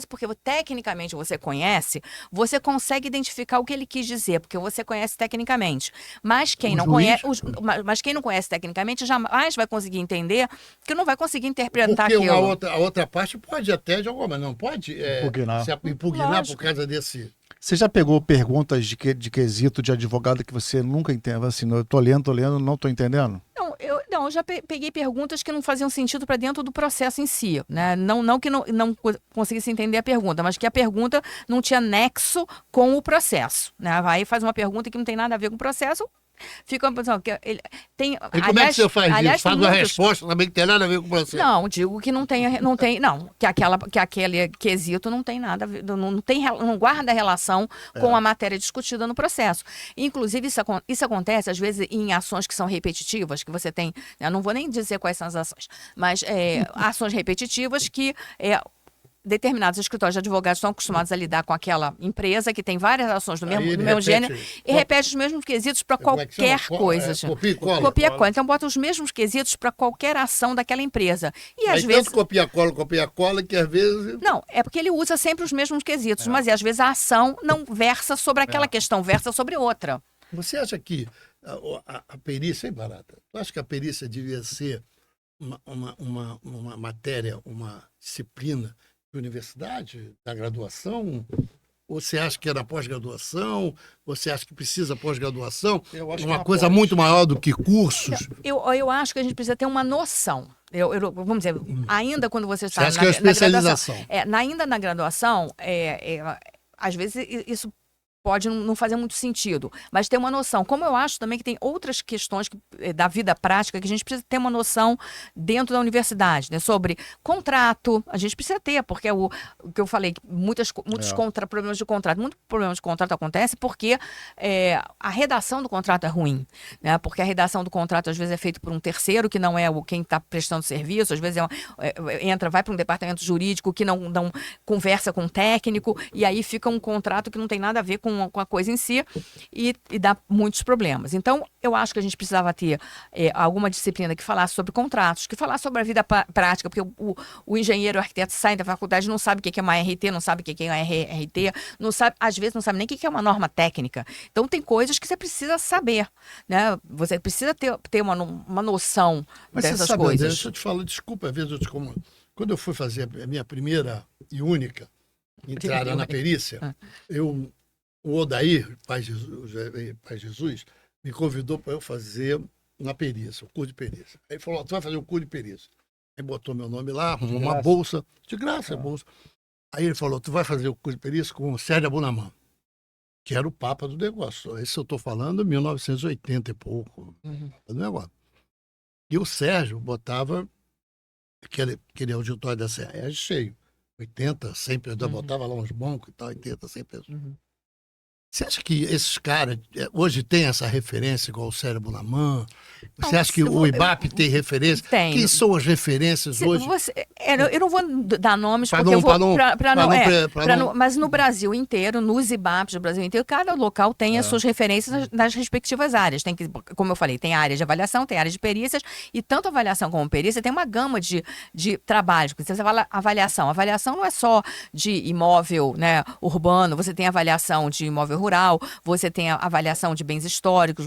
porque tecnicamente você conhece, você consegue identificar o que ele quis dizer, porque você conhece tecnicamente. Mas quem não conhece tecnicamente jamais vai conseguir entender, porque não vai conseguir interpretar porque aquilo. A outra parte pode até, de alguma maneira, não pode impugnar por causa desse... Você já pegou perguntas de quesito de advogado que você nunca entende? Assim, eu tô lendo, não tô entendendo? Eu já peguei perguntas que não faziam sentido para dentro do processo em si, né? Não que não conseguisse entender a pergunta, mas que a pergunta não tinha nexo com o processo, né? Aí faz uma pergunta que não tem nada a ver com o processo, fica uma posição que tem. E como é que você faz isso? Faz uma resposta também que tem nada a ver com o processo? Não, digo que que aquele quesito não tem nada a ver, não guarda relação com a matéria discutida no processo. Inclusive, isso acontece, às vezes, em ações que são repetitivas, que você tem, eu não vou nem dizer quais são as ações, mas ações repetitivas que determinados escritórios de advogados estão acostumados a lidar com aquela empresa que tem várias ações do mesmo gênero e repete os mesmos quesitos para qualquer coisa. Copia e cola. Então, bota os mesmos quesitos para qualquer ação daquela empresa. E às vezes... tanto copia e cola, que às vezes... Não, é porque ele usa sempre os mesmos quesitos, mas às vezes a ação não versa sobre aquela questão, versa sobre outra. Você acha que a perícia é barata? Tu acha que a perícia devia ser uma matéria, uma disciplina de universidade, da graduação? Ou você acha que é da pós-graduação? Você acha que precisa pós-graduação? Uma coisa muito maior do que cursos? Eu acho que a gente precisa ter uma noção. Vamos dizer, ainda quando você está na especialização. Ainda na graduação, às vezes isso pode não fazer muito sentido, mas ter uma noção. Como eu acho também que tem outras questões da vida prática que a gente precisa ter uma noção dentro da universidade, né? Sobre contrato, a gente precisa ter, porque o que eu falei, muitos problemas de contrato, muito problema de contrato acontece porque a redação do contrato é ruim, né? Porque a redação do contrato às vezes é feita por um terceiro que não é quem está prestando serviço, às vezes vai para um departamento jurídico que não conversa com o técnico e aí fica um contrato que não tem nada a ver com a coisa em si e dá muitos problemas. Então, eu acho que a gente precisava ter alguma disciplina que falasse sobre contratos, que falasse sobre a vida prática, porque o engenheiro, o arquiteto sai da faculdade, não sabe o que é uma RT, não sabe o que é uma RT, às vezes não sabe nem o que é uma norma técnica. Então, tem coisas que você precisa saber, né? Você precisa ter uma noção dessas coisas. Deixa eu te falar, desculpa, às vezes eu te comando. Quando eu fui fazer a minha primeira e única entrada na perícia, o Odair, Pai Jesus, me convidou para eu fazer uma perícia, o curso de perícia. Aí ele falou, tu vai fazer o curso de perícia. Aí botou meu nome lá, arrumou uma bolsa, de graça a bolsa. Aí ele falou, tu vai fazer o curso de perícia com o Sérgio Abunamã, que era o papa do negócio. Esse eu estou falando 1980 e pouco, do negócio. E o Sérgio botava aquele auditório da Serra, cheio, 80, 100 pessoas, botava lá uns bancos e tal, 80, 100 pessoas. Você acha que esses caras hoje têm essa referência igual o Cérebro na Mão? Você Não, acha que o IBAP tem referência? Tem. Quem são as referências hoje? Eu não vou dar nomes Pra porque não- eu vou pra não- mas no Brasil inteiro, nos IBAPs do Brasil inteiro, cada local tem as suas referências nas respectivas áreas. Tem que, como eu falei, tem a área de avaliação, tem a área de perícias, e tanto avaliação como perícia tem uma gama de trabalhos. Porque você fala avaliação não é só de imóvel, né, urbano, você tem avaliação de imóvel rural, você tem a avaliação de bens históricos,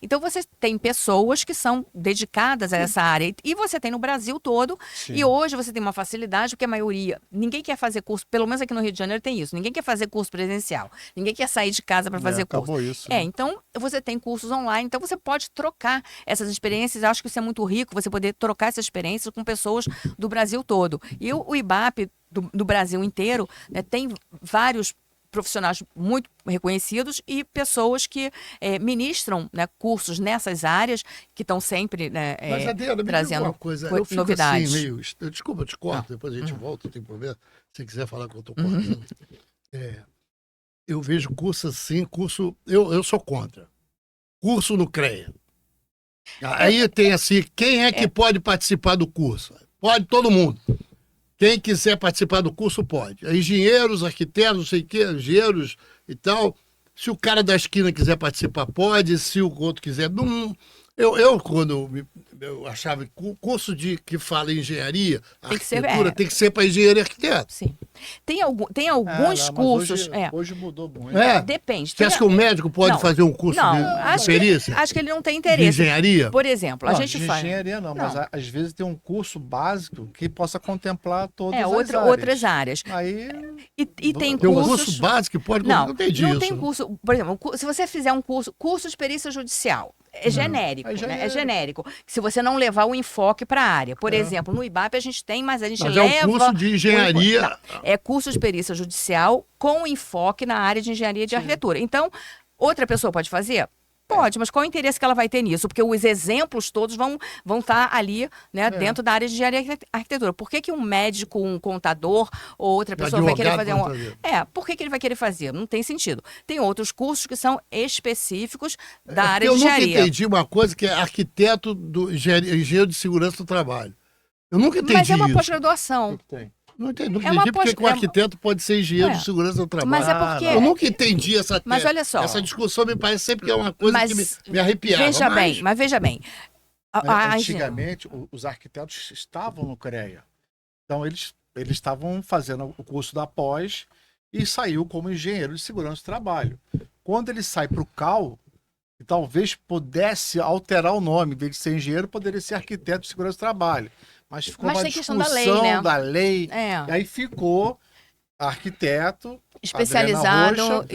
então você tem pessoas que são dedicadas a essa área, e você tem no Brasil todo. Sim. E hoje você tem uma facilidade, porque a maioria, ninguém quer fazer curso, pelo menos aqui no Rio de Janeiro tem isso, ninguém quer fazer curso presencial, ninguém quer sair de casa para fazer curso. Acabou isso. Né? Então você tem cursos online, então você pode trocar essas experiências. Eu acho que isso é muito rico, você poder trocar essas experiências com pessoas do Brasil todo. E o IBAP do Brasil inteiro, né, tem vários profissionais muito reconhecidos e pessoas que ministram, né, cursos nessas áreas, que estão sempre, né, Mas, Adriana, me diga trazendo uma coisa. Eu fico novidades. assim, meio... Desculpa, eu te corto, depois a gente volta, não tem problema. Se você quiser falar que eu estou cortando. Eu vejo curso assim, eu sou contra. Curso no CREA. Aí tem assim, quem é que pode participar do curso? Pode todo mundo. Quem quiser participar do curso pode. Engenheiros, arquitetos, não sei o quê, engenheiros e tal. Se o cara da esquina quiser participar, pode. Se o outro quiser, não. Quando eu achava que curso que fala em engenharia, Tem que ser, arquitetura, tem que ser para engenheiro e arquiteto. Sim. Tem alguns cursos. Hoje mudou muito. Depende. Você acha que o médico pode fazer um curso de perícia? Acho que ele não tem De interesse. engenharia? Por exemplo, a gente faz. Engenharia não, mas às vezes tem um curso básico que possa contemplar todas as áreas. Outras áreas. Aí... E tem Tem um cursos... curso básico que pode... Não entendi não isso. tem curso... Por exemplo, se você fizer um curso de perícia judicial, é genérico, né? É genérico. Se você não levar o enfoque para a área. Por exemplo, no IBAP a gente tem, mas a gente leva... é um curso de engenharia... Não, é curso de perícia judicial com enfoque na área de engenharia e de arquitetura. Então, outra pessoa pode fazer? Pode, mas qual o interesse que ela vai ter nisso? Porque os exemplos todos vão estar ali, né, dentro da área de engenharia e arquitetura. Por que um médico, um contador ou outra pessoa vai querer fazer por que ele vai querer fazer? Não tem sentido. Tem outros cursos que são específicos da área de engenharia. Eu nunca entendi uma coisa que é arquiteto do engenheiro de segurança do trabalho. Eu nunca entendi isso. Mas é uma pós-graduação. Não entendi porque o arquiteto pode ser engenheiro de segurança do trabalho. Mas é porque... Eu nunca entendi essa... Mas olha só... Essa discussão me parece sempre que é uma coisa que me arrepiava. Veja bem. Antigamente, os arquitetos estavam no CREA. Então, eles estavam fazendo o curso da pós e saiu como engenheiro de segurança do trabalho. Quando ele sai para o CAL, talvez pudesse alterar o nome. Em vez de ser engenheiro, poderia ser arquiteto de segurança do trabalho. Mas ficou uma discussão da lei. E aí ficou arquiteto, especializado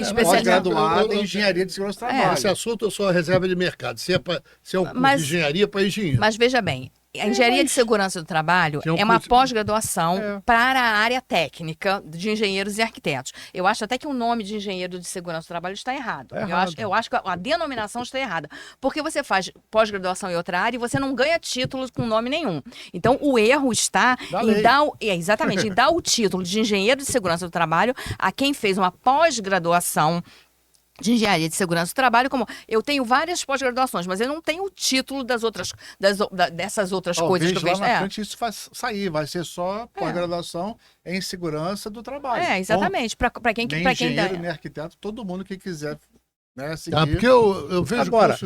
graduado em engenharia de segurança do trabalho. Esse assunto é só reserva de mercado. Se é um curso de engenharia, para engenheiro. Mas veja bem, a engenharia de segurança do trabalho é uma pós-graduação para a área técnica de engenheiros e arquitetos. Eu acho até que o nome de engenheiro de segurança do trabalho está errado. Eu acho que a denominação está errada. Porque você faz pós-graduação em outra área e você não ganha título com nome nenhum. Então, o erro está em dar o título de engenheiro de segurança do trabalho a quem fez uma pós-graduação de engenharia de segurança do trabalho, como eu tenho várias pós-graduações, mas eu não tenho o título dessas outras coisas que eu vejo. Lá na frente isso vai sair, vai ser só pós-graduação em segurança do trabalho. Exatamente. Para quem nem engenheiro, nem arquiteto, todo mundo que quiser, né, seguir. Porque eu vejo agora,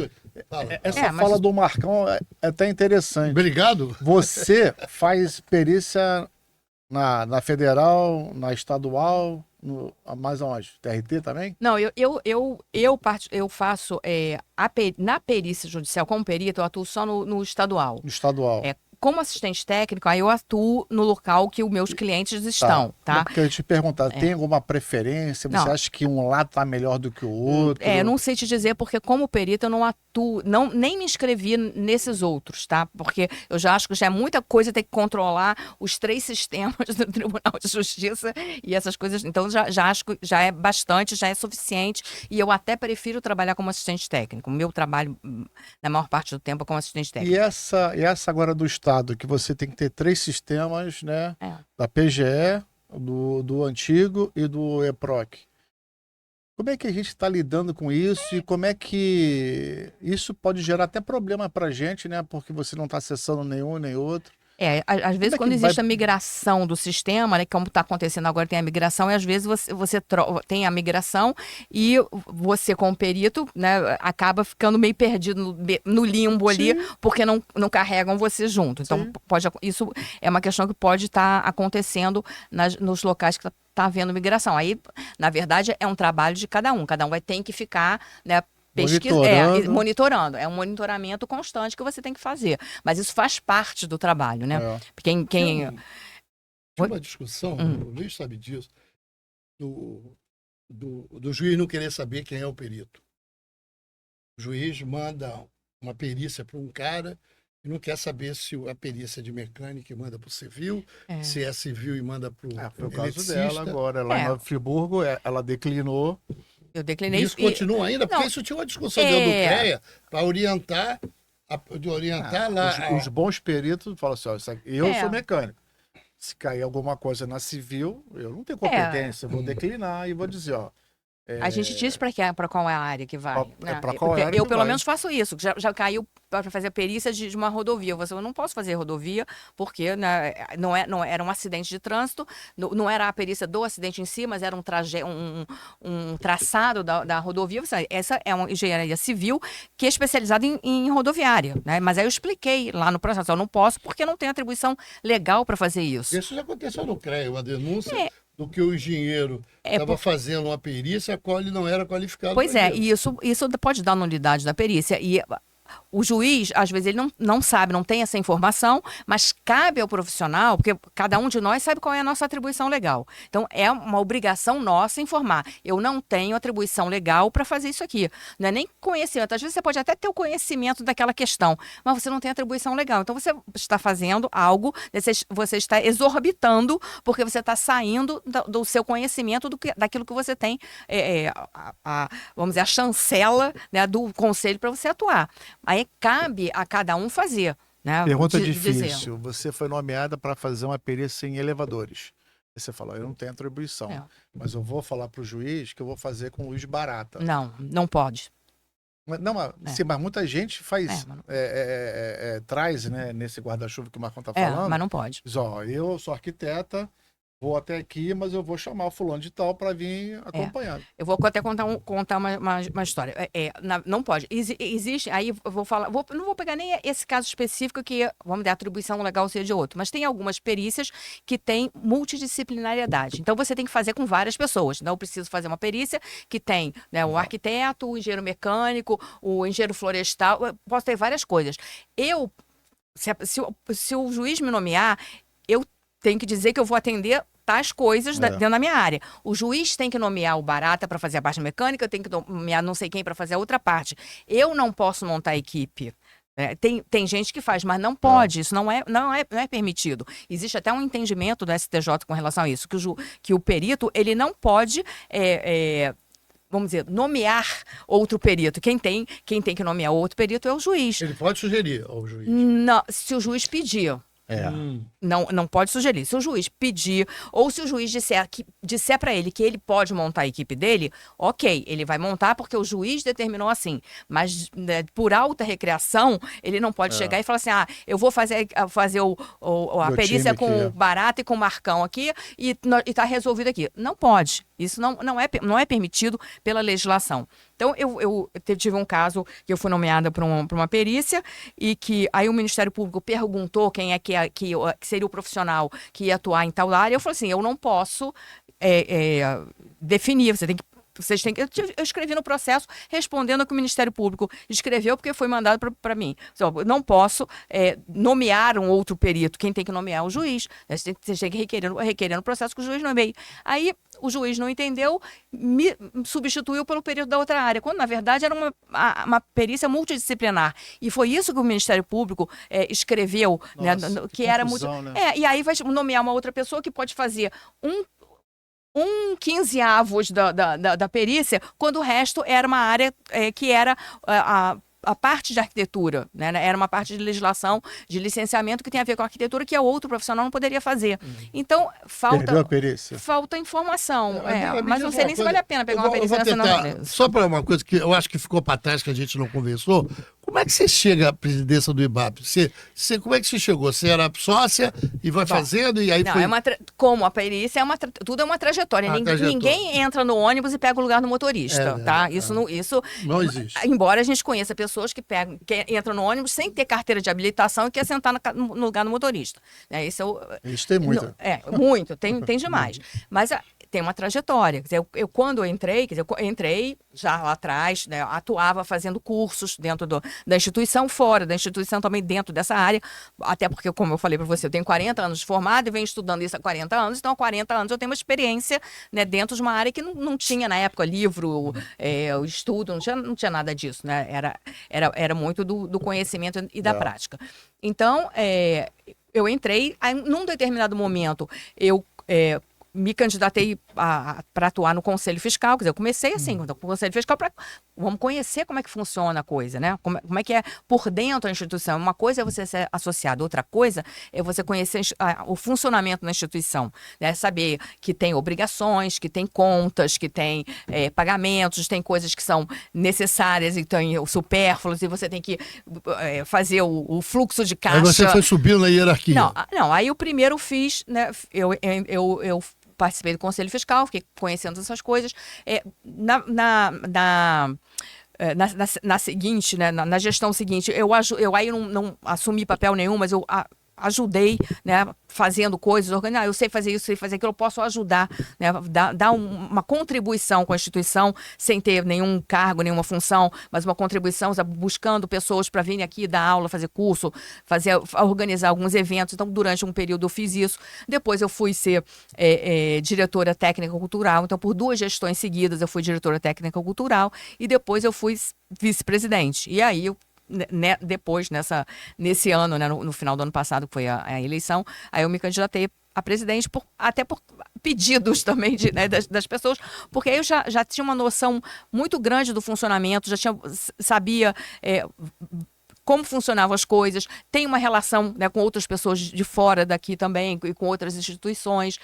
essa fala do Marcão é até interessante. Obrigado. Você faz perícia na federal, na estadual, mais aonde? TRT também? Não, eu faço na perícia judicial, como perito, eu atuo só no estadual. No estadual. Como assistente técnico, aí eu atuo no local que os meus clientes estão, tá? Porque eu ia te perguntar, tem alguma preferência? Você acha que um lado tá melhor do que o outro? Eu não sei te dizer, porque como perito eu não atuo, nem me inscrevi nesses outros, tá? Porque eu já acho que já é muita coisa ter que controlar os 3 sistemas do Tribunal de Justiça e essas coisas. Então, já acho que já é bastante, já é suficiente. E eu até prefiro trabalhar como assistente técnico. O meu trabalho, na maior parte do tempo, é como assistente técnico. E essa agora do Estado, que você tem que ter 3 sistemas, né? Da PGE, do antigo e do EPROC. Como é que a gente está lidando com isso e como é que isso pode gerar até problema para a gente, né? Porque você não está acessando nenhum nem outro. Às vezes quando existe a migração do sistema, né, como está acontecendo agora, tem a migração, e às vezes você tem a migração e você, como perito, né, acaba ficando meio perdido no limbo ali, porque não carregam você junto. Então, isso é uma questão que pode estar acontecendo nos locais que está havendo migração. Aí, na verdade, é um trabalho de cada um vai ter que ficar, né, monitorando. É um monitoramento constante que você tem que fazer. Mas isso faz parte do trabalho, né? Tinha uma discussão, o Luiz sabe disso, do juiz não querer saber quem é o perito. O juiz manda uma perícia para um cara e não quer saber se a perícia é de mecânica e manda para o civil, se é civil e manda para o foi o caso dela agora. Lá em Nova Friburgo, ela declinou. Eu declinei isso. Continua ainda, porque isso tinha uma discussão dentro do CREA para orientar lá. Os bons peritos falam assim, eu sou mecânico. Se cair alguma coisa na civil, eu não tenho competência, vou declinar e vou dizer, a gente diz para qual é a área que vai. Para qual área eu pelo menos faço isso. Já caiu para fazer perícia de uma rodovia. Eu não posso fazer rodovia porque, né, não era um acidente de trânsito, não era a perícia do acidente em si, mas era um traçado da rodovia. Essa é uma engenharia civil que é especializada em rodoviária, né? Mas aí eu expliquei lá no processo, eu não posso porque não tenho atribuição legal para fazer isso. Isso já aconteceu no CREA, uma denúncia do que o engenheiro estava fazendo uma perícia a qual ele não era qualificado. Pois e isso pode dar nulidade da perícia. E o juiz, às vezes, ele não sabe, não tem essa informação, mas cabe ao profissional, porque cada um de nós sabe qual é a nossa atribuição legal. Então, é uma obrigação nossa informar. Eu não tenho atribuição legal para fazer isso aqui. Não é nem conhecimento. Às vezes, você pode até ter o conhecimento daquela questão, mas você não tem atribuição legal. Então, você está fazendo algo, você está exorbitando, porque você está saindo do seu conhecimento, daquilo que você tem, vamos dizer, a chancela, né, do conselho para você atuar. Aí cabe a cada um fazer. Né? Pergunta difícil. Você foi nomeada para fazer uma perícia em elevadores. Você falou, eu não tenho atribuição, mas eu vou falar para o juiz que eu vou fazer com luz barata. Não pode. Sim, mas muita gente faz, traz, né, nesse guarda-chuva que o Marcão está falando. Mas não pode. Diz, eu sou arquiteta, vou até aqui, mas eu vou chamar o fulano de tal para vir acompanhado. Eu vou até contar uma história. Não pode. Existe, aí eu vou falar, não vou pegar nem esse caso específico que, vamos dizer, a atribuição legal seja de outro, mas tem algumas perícias que têm multidisciplinariedade. Então, você tem que fazer com várias pessoas. Então, eu preciso fazer uma perícia que tem, né, o arquiteto, o engenheiro mecânico, o engenheiro florestal, eu posso ter várias coisas. Se o juiz me nomear, eu tenho que dizer que eu vou atender tais coisas dentro da minha área. O juiz tem que nomear o barata para fazer a parte mecânica, eu tenho que nomear não sei quem para fazer a outra parte. Eu não posso montar a equipe. Tem gente que faz, mas não pode, isso não é permitido. Existe até um entendimento do STJ com relação a isso, que o perito ele não pode vamos dizer, nomear outro perito. Quem tem que nomear outro perito é o juiz. Ele pode sugerir ao juiz? Não, se o juiz pedir. Não pode sugerir. Se o juiz pedir, ou se o juiz disser para ele que ele pode montar a equipe dele, ok, ele vai montar porque o juiz determinou assim. Mas, né, por alta recreação, ele não pode chegar e falar assim, eu vou fazer a perícia com o Barata e com o Marcão aqui e tá resolvido aqui. Não pode. Isso não é permitido pela legislação. Então, eu tive um caso que eu fui nomeada para uma perícia e que aí o Ministério Público perguntou quem é que seria o profissional que ia atuar em tal área. Eu falei assim, eu não posso definir, vocês têm que... Eu escrevi no processo respondendo ao que o Ministério Público escreveu, porque foi mandado para mim. Eu não posso nomear um outro perito. Quem tem que nomear é o juiz. Vocês têm que requerer no processo que o juiz nomeie. Aí o juiz não entendeu, me substituiu pelo perito da outra área, quando na verdade era uma perícia multidisciplinar. E foi isso que o Ministério Público escreveu. Nossa, né, que era confusão, muito... né? E aí vai nomear uma outra pessoa que pode fazer um 15avos da perícia, quando o resto era uma área que era a parte de arquitetura, né? Era uma parte de legislação, de licenciamento que tem a ver com a arquitetura que outro profissional não poderia fazer. Então, falta informação. Mas não sei nem se vale a pena pegar uma perícia nacional. Só para uma coisa que eu acho que ficou para trás, que a gente não conversou, como é que você chega à presidência do IBAP? Como é que você chegou? Você era sócia e vai fazendo e aí não, foi... como a perícia, tudo é uma trajetória. Ninguém entra no ônibus e pega o lugar do motorista, tá? Isso não existe. Embora a gente conheça pessoas que entram no ônibus sem ter carteira de habilitação e quer sentar no lugar do motorista. Isso tem muito. Muito, tem demais. Mas tem uma trajetória. Quer dizer, quando eu entrei já lá atrás, né, atuava fazendo cursos dentro da instituição, fora da instituição também dentro dessa área, até porque, como eu falei para você, eu tenho 40 anos de formado e venho estudando isso há 40 anos, então há 40 anos eu tenho uma experiência, né, dentro de uma área que não tinha na época livro, o estudo, não tinha nada disso, né? Era muito do conhecimento e da prática. Então, eu entrei, num determinado momento, eu me candidatei para atuar no Conselho Fiscal, quer dizer, eu comecei assim, no Conselho Fiscal, vamos conhecer como é que funciona a coisa, né? Como é que é por dentro da instituição. Uma coisa é você ser associado, outra coisa é você conhecer o funcionamento da instituição, né? Saber que tem obrigações, que tem contas, que tem pagamentos, tem coisas que são necessárias e tem o supérfluos, e você tem que fazer o fluxo de caixa. Aí você foi subindo na hierarquia. Não, aí o primeiro fiz, né? Eu participei do Conselho Fiscal, fiquei conhecendo essas coisas. Na seguinte, né, na gestão seguinte, eu aí não assumi papel nenhum, mas eu ajudei, né, fazendo coisas, organizando, eu sei fazer isso, sei fazer aquilo, eu posso ajudar, né, dar uma contribuição com a instituição, sem ter nenhum cargo, nenhuma função, mas uma contribuição, buscando pessoas para virem aqui dar aula, fazer curso, organizar alguns eventos. Então, durante um período eu fiz isso. Depois eu fui ser diretora técnica cultural. Então, por 2 gestões seguidas, eu fui diretora técnica cultural e depois eu fui vice-presidente. E aí, depois, nesse ano, né, no final do ano passado, que foi a eleição, aí eu me candidatei a presidente, até por pedidos também das pessoas, porque aí eu já tinha uma noção muito grande do funcionamento, sabia como funcionavam as coisas, tem uma relação, né, com outras pessoas de fora daqui também, e com outras instituições,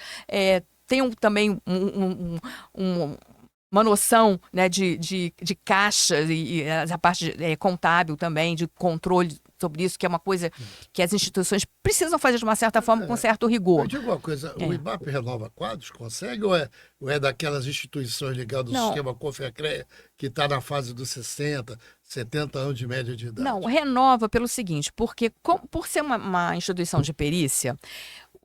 tem também uma noção, né, de caixa e a parte contábil também, de controle sobre isso, que é uma coisa que as instituições precisam fazer de uma certa forma, com certo rigor. Eu digo uma coisa, o IBAP renova quadros, consegue, ou é daquelas instituições ligadas ao sistema Confecre, que está na fase dos 60, 70 anos de média de idade? Não, renova pelo seguinte, porque por ser uma instituição de perícia,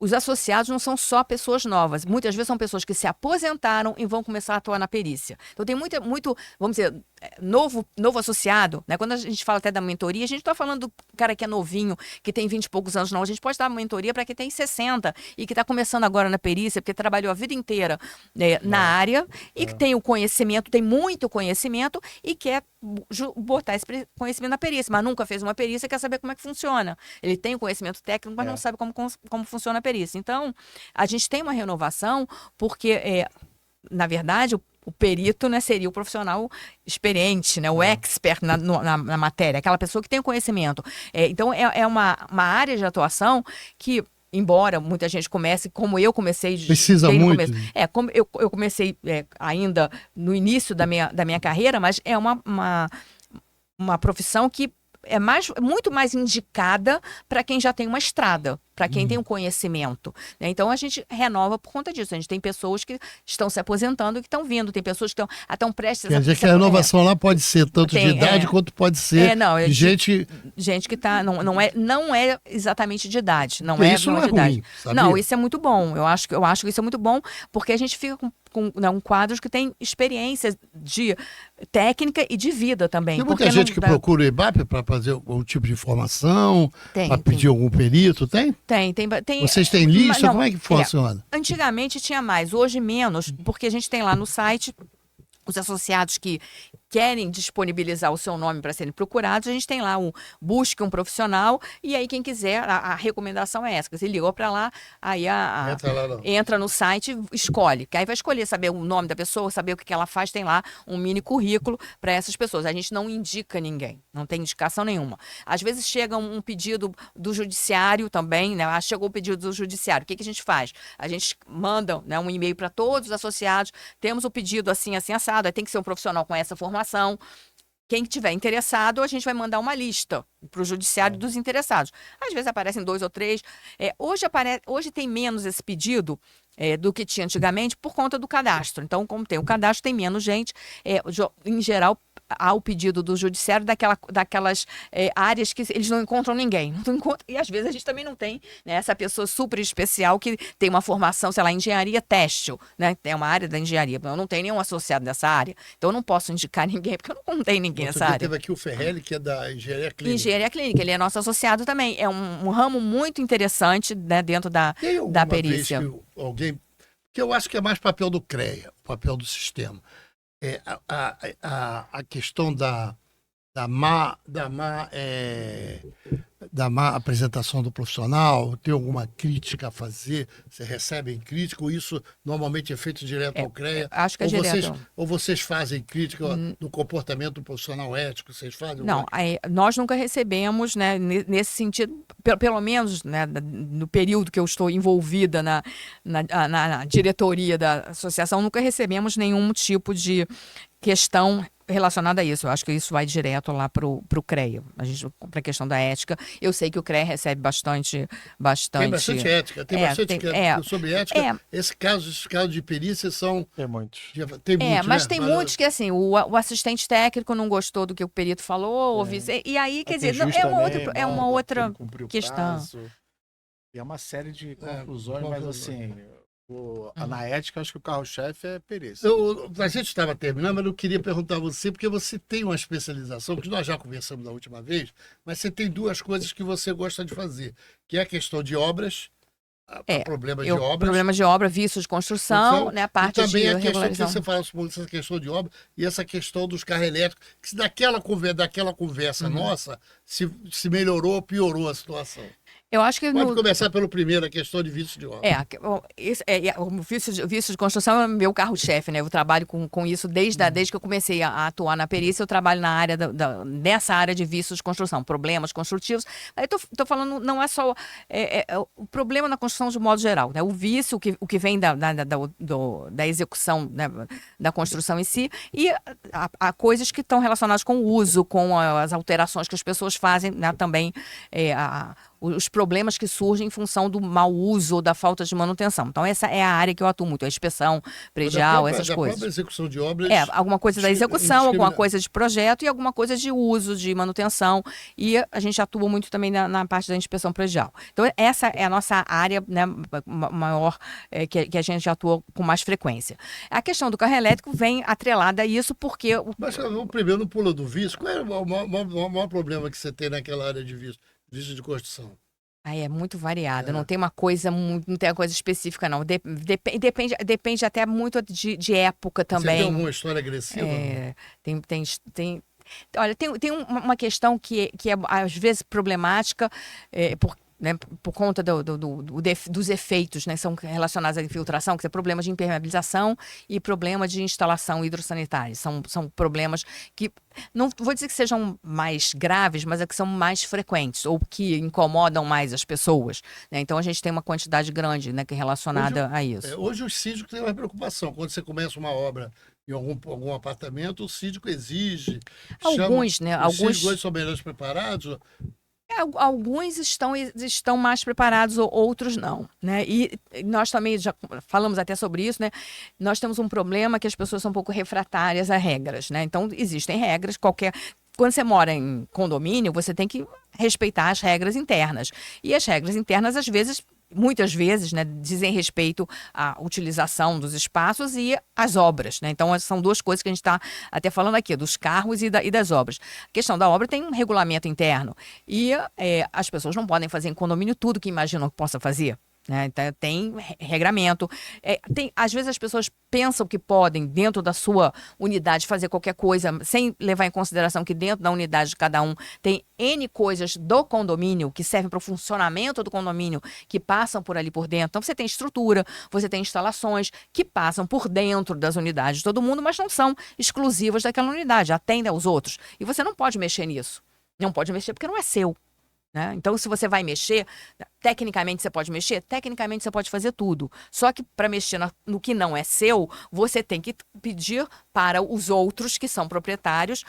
os associados não são só pessoas novas. Muitas vezes são pessoas que se aposentaram e vão começar a atuar na perícia. Então tem muito, vamos dizer, novo associado, né? Quando a gente fala até da mentoria, a gente está falando do cara que é novinho, que tem 20 e poucos anos, não. A gente pode dar uma mentoria para quem tem 60 e que está começando agora na perícia, porque trabalhou a vida inteira na área e que tem o conhecimento, tem muito conhecimento e quer botar esse conhecimento na perícia, mas nunca fez uma perícia e quer saber como é que funciona. Ele tem o conhecimento técnico, mas não sabe como funciona a perícia. Então, a gente tem uma renovação porque, na verdade, o perito, né, seria o profissional experiente, né, o expert na matéria, aquela pessoa que tem o conhecimento. Então, é uma área de atuação que, embora muita gente comece, como eu comecei... Precisa muito. Como eu comecei ainda no início da minha carreira, mas é uma profissão que é muito mais indicada para quem já tem uma estrada, para quem tem um conhecimento, né? Então a gente renova por conta disso. A gente tem pessoas que estão se aposentando e que estão vindo, tem pessoas que estão prestes a... Quer dizer que a renovação lá pode ser tanto de idade quanto pode ser de gente... Gente que está... Não é exatamente de idade. Não isso não é de idade. Ruim, sabia? Não, isso é muito bom. Eu acho que isso é muito bom, porque a gente fica com quadros que tem experiência de técnica e de vida também. Tem muita gente que procura o IBAP para fazer algum tipo de formação, para pedir algum perito, tem? Tem. Vocês têm lista? Como é que funciona? Antigamente tinha mais, hoje menos, porque a gente tem lá no site os associados que querem disponibilizar o seu nome para serem procurados, a gente tem lá o Busque um Profissional, e aí quem quiser, a recomendação é essa. Você ligou para lá, aí entra no site, escolhe. Que aí vai escolher saber o nome da pessoa, saber o que ela faz, tem lá um mini currículo para essas pessoas. A gente não indica ninguém, não tem indicação nenhuma. Às vezes chega um pedido do judiciário também, né? Chegou o pedido do judiciário, o que a gente faz? A gente manda, né, um e-mail para todos os associados, temos o pedido assim, assim, assado, aí tem que ser um profissional com essa formação. Quem tiver interessado, a gente vai mandar uma lista para o judiciário dos interessados. Às vezes aparecem 2 ou 3. Hoje tem menos esse pedido do que tinha antigamente por conta do cadastro. Então, como tem o cadastro, tem menos gente. Em geral, há o pedido do judiciário daquelas áreas que eles não encontram ninguém. E às vezes a gente também não tem, né, essa pessoa super especial que tem uma formação, sei lá, engenharia têxtil, né? Tem uma área da engenharia. Eu não tenho nenhum associado nessa área. Então eu não posso indicar ninguém, porque eu não tenho ninguém nessa área. Teve aqui o Ferrelli, que é da engenharia clínica. Engenharia clínica, ele é nosso associado também. É um ramo muito interessante, né, dentro da perícia. Vez que alguém... Que eu acho que é mais papel do CREA, papel do sistema. A questão da má apresentação do profissional, tem alguma crítica a fazer? Você recebe crítica ou isso normalmente é feito direto ao CREA? Acho que é direto. Ou vocês fazem crítica do comportamento do profissional ético? Vocês fazem? Não, nós nunca recebemos, né, nesse sentido, pelo menos, né, no período que eu estou envolvida na diretoria da associação, nunca recebemos nenhum tipo de questão relacionada a isso. Eu acho que isso vai direto lá pro CREA. Para a questão da ética, eu sei que o CREA recebe bastante... Tem bastante ética. Tem bastante sobre ética. Esses casos de perícia são... Tem muitos. Tem muitos, mas tem muitos que, assim, o assistente técnico não gostou do que o perito falou, e aí, quer dizer, é uma outra questão. E é uma série de conclusões, mas assim... Na ética, acho que o carro-chefe é perícia. A gente estava terminando, mas eu queria perguntar a você, porque você tem uma especialização, que nós já conversamos da última vez, mas você tem 2 coisas que você gosta de fazer, que é a questão de obras, problemas de obra, vícios de construção, né, a parte e também de a questão regularização. que você fala sobre essa questão de obra e essa questão dos carros elétricos, que daquela conversa nossa, se melhorou ou piorou a situação. Eu acho que Pode começar pelo primeiro, a questão de vício de obra. O vício de construção é meu carro-chefe, né? Eu trabalho com isso desde que eu comecei a atuar na perícia, eu trabalho na área nessa área de vícios de construção, problemas construtivos. Aí tô falando, não é só o problema na construção de modo geral, né? O vício, o que vem da execução, né, da construção em si, e há coisas que estão relacionadas com o uso, com as alterações que as pessoas fazem, né, também os problemas que surgem em função do mau uso ou da falta de manutenção. Então, essa é a área que eu atuo muito, a inspeção predial, essas coisas. A própria execução de obras... alguma coisa da execução, alguma coisa de projeto e alguma coisa de uso, de manutenção. E a gente atua muito também na parte da inspeção predial. Então, essa é a nossa área, né, maior, que a gente atua com mais frequência. A questão do carro elétrico vem atrelada a isso porque... Mas o primeiro não pula do vício. Qual é o maior problema que você tem naquela área de vício de construção? É muito variado, não tem uma coisa específica, não. Depende até muito de época também. Você tem alguma história agressiva? Olha, tem uma questão que é às vezes problemática, por conta dos efeitos, né, são relacionados à infiltração, que são problemas de impermeabilização e problemas de instalação hidrossanitária. São problemas que, não vou dizer que sejam mais graves, mas é que são mais frequentes ou que incomodam mais as pessoas, né? Então a gente tem uma quantidade grande, né, que é relacionada a isso. Hoje o síndico tem uma preocupação. Quando você começa uma obra em algum apartamento, o síndico exige. Alguns são melhores preparados. Alguns estão mais preparados, outros não, né? E nós também já falamos até sobre isso, né? Nós temos um problema que as pessoas são um pouco refratárias a regras, né? Então, existem regras, quando você mora em condomínio, você tem que respeitar as regras internas. E as regras internas, muitas vezes, né, dizem respeito à utilização dos espaços e às obras, né? Então, são 2 coisas que a gente está até falando aqui, dos carros e das obras. A questão da obra tem um regulamento interno e as pessoas não podem fazer em condomínio tudo que imaginam que possa fazer. né? Então, tem regramento. Às vezes as pessoas pensam que podem, dentro da sua unidade, fazer qualquer coisa, sem levar em consideração que dentro da unidade de cada um tem N coisas do condomínio que servem para o funcionamento do condomínio, que passam por ali por dentro. Então, você tem estrutura, você tem instalações que passam por dentro das unidades de todo mundo, mas não são exclusivas daquela unidade, atendem aos outros. E você não pode mexer nisso. Não pode mexer porque não é seu. Né? Então, se você vai mexer, tecnicamente você pode mexer, tecnicamente você pode fazer tudo. Só que para mexer no que não é seu, você tem que pedir para os outros que são proprietários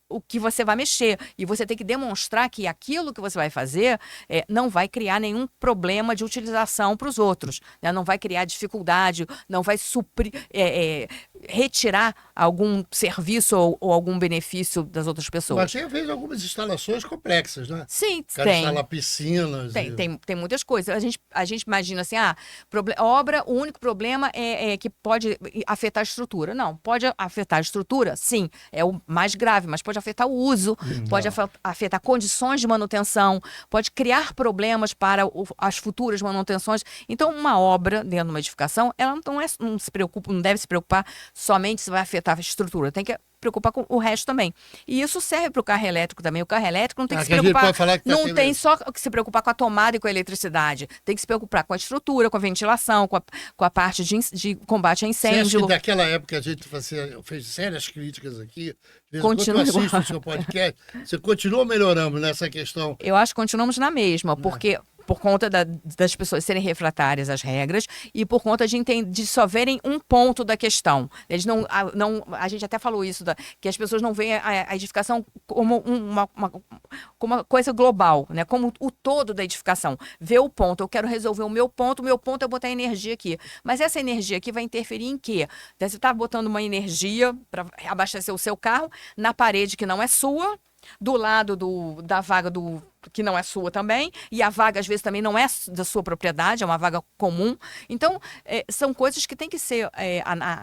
o que você vai mexer. E você tem que demonstrar que aquilo que você vai fazer não vai criar nenhum problema de utilização para os outros. Né? Não vai criar dificuldade, não vai retirar algum serviço ou algum benefício das outras pessoas. Mas você fez algumas instalações complexas, né? Sim, tem. Instalar piscinas. Tem muitas coisas. A gente imagina assim, obra, o único problema é que pode afetar a estrutura. Não, pode afetar a estrutura, sim, é o mais grave, mas pode afetar o uso, pode afetar condições de manutenção, pode criar problemas para as futuras manutenções. Então, uma obra dentro de uma edificação, ela não deve se preocupar somente se vai afetar a estrutura, tem que preocupar com o resto também. E isso serve para o carro elétrico também. O carro elétrico não tem que se preocupar, não tem só que se preocupar com a tomada e com a eletricidade. Tem que se preocupar com a estrutura, com a ventilação, com a parte de combate a incêndio. Você acha que daquela época a gente fez sérias críticas aqui? Continua igual. Assiste o seu podcast, você continua melhorando nessa questão? Eu acho que continuamos na mesma, porque por conta das pessoas serem refratárias às regras e por conta de só verem um ponto da questão. Eles a gente até falou isso, que as pessoas não veem a edificação como uma coisa global, né? Como o todo da edificação. Vê o ponto, eu quero resolver o meu ponto é botar energia aqui. Mas essa energia aqui vai interferir em quê? Você está botando uma energia para abastecer o seu carro na parede que não é sua, do lado da vaga que não é sua também, e a vaga às vezes também não é da sua propriedade, é uma vaga comum. Então, são coisas que têm que ser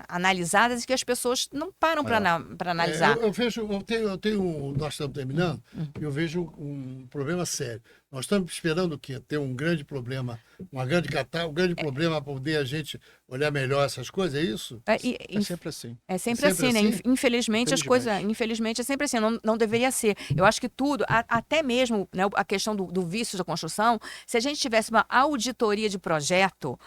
analisadas e que as pessoas não param para analisar. Nós estamos terminando, eu vejo um problema sério. Nós estamos esperando o quê? Ter um grande problema, um grande problema para poder a gente olhar melhor essas coisas, é isso? É sempre assim. É sempre assim, né? Infelizmente, as coisas, infelizmente, é sempre assim, não deveria ser. Eu acho que tudo, até mesmo, né, a questão do vício da construção, se a gente tivesse uma auditoria de projeto,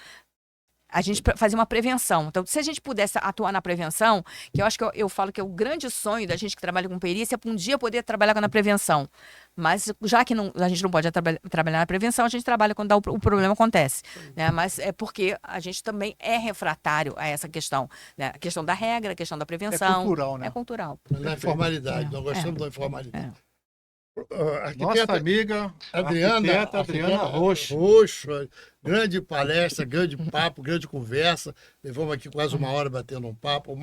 a gente fazia uma prevenção. Então, se a gente pudesse atuar na prevenção, que eu acho que eu falo que é o grande sonho da gente que trabalha com perícia, é um dia poder trabalhar na prevenção. Mas, já que a gente não pode trabalhar na prevenção, a gente trabalha quando o problema acontece. Né? Mas é porque a gente também é refratário a essa questão. Né? A questão da regra, a questão da prevenção. É cultural, né? É cultural. Na informalidade, nós gostamos da informalidade. Nossa amiga Adriana Roxo, grande palestra, grande papo, grande conversa. Levamos aqui quase uma hora batendo um papo,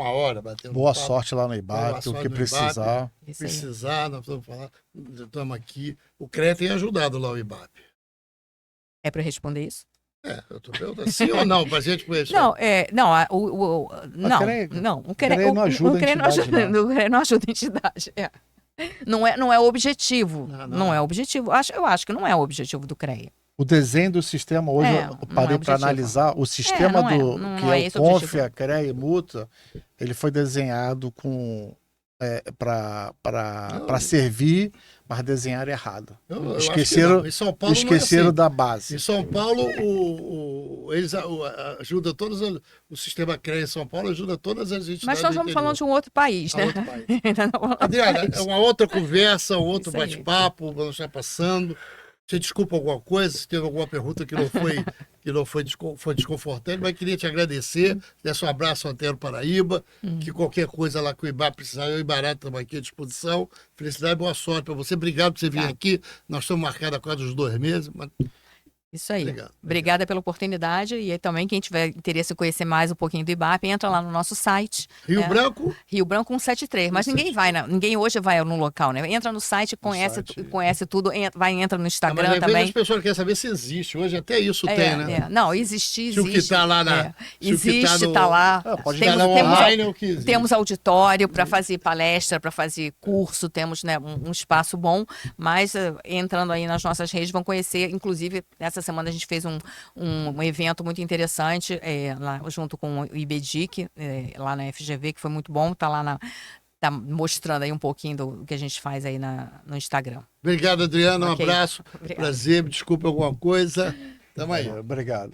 Boa sorte lá no IBAP, o que precisar. Precisar, nós estamos aqui. O CREA tem ajudado lá o IBAP. É para responder isso? Eu estou perguntando sim ou não, para a gente conhecer. O CREA não ajuda a entidade. Não ajuda a entidade, Não é o objetivo. Não é o objetivo. Eu acho que não é o objetivo do CREA. O desenho do sistema, hoje eu parei para analisar, o sistema que é o CONF, a CREA e Multa, ele foi desenhado para servir, mas desenharam errado. Esqueceram da base. Em São Paulo, eles ajudam todos, o sistema CREA em São Paulo ajuda todas as entidades. Mas nós estamos falando de um outro país, né? Adriana, é uma outra conversa, um outro bate-papo, vamos estar passando. Você desculpa alguma coisa, se teve alguma pergunta que não foi desconfortante, mas queria te agradecer, desse um abraço ao Antero Paraíba, que qualquer coisa lá que o IBAP precisar, eu e Barata estamos aqui à disposição. Felicidade e boa sorte para você. Obrigado por você vir aqui. Nós estamos marcados há quase uns 2 meses. Mas... Isso aí. Obrigada pela oportunidade. E aí também, quem tiver interesse em conhecer mais um pouquinho do IBAP, entra lá no nosso site. Rio Branco? Rio Branco 173. Mas ninguém hoje vai no local, né? Entra no site, conhece tudo, entra no Instagram também. As pessoas querem saber se existe. Hoje até isso tem, né? Não, existe. Se o que está lá na... Existe, está lá. Temos auditório para fazer palestra, para fazer curso, temos um espaço bom, mas entrando aí nas nossas redes vão conhecer, inclusive, nessa semana a gente fez um evento muito interessante lá, junto com o IBDIC, lá na FGV, que foi muito bom. Tá lá tá mostrando aí um pouquinho do que a gente faz aí no Instagram. Obrigado, Adriano. Um Okay. abraço. Obrigado. Prazer. Desculpa alguma coisa. Tamo aí. Obrigado.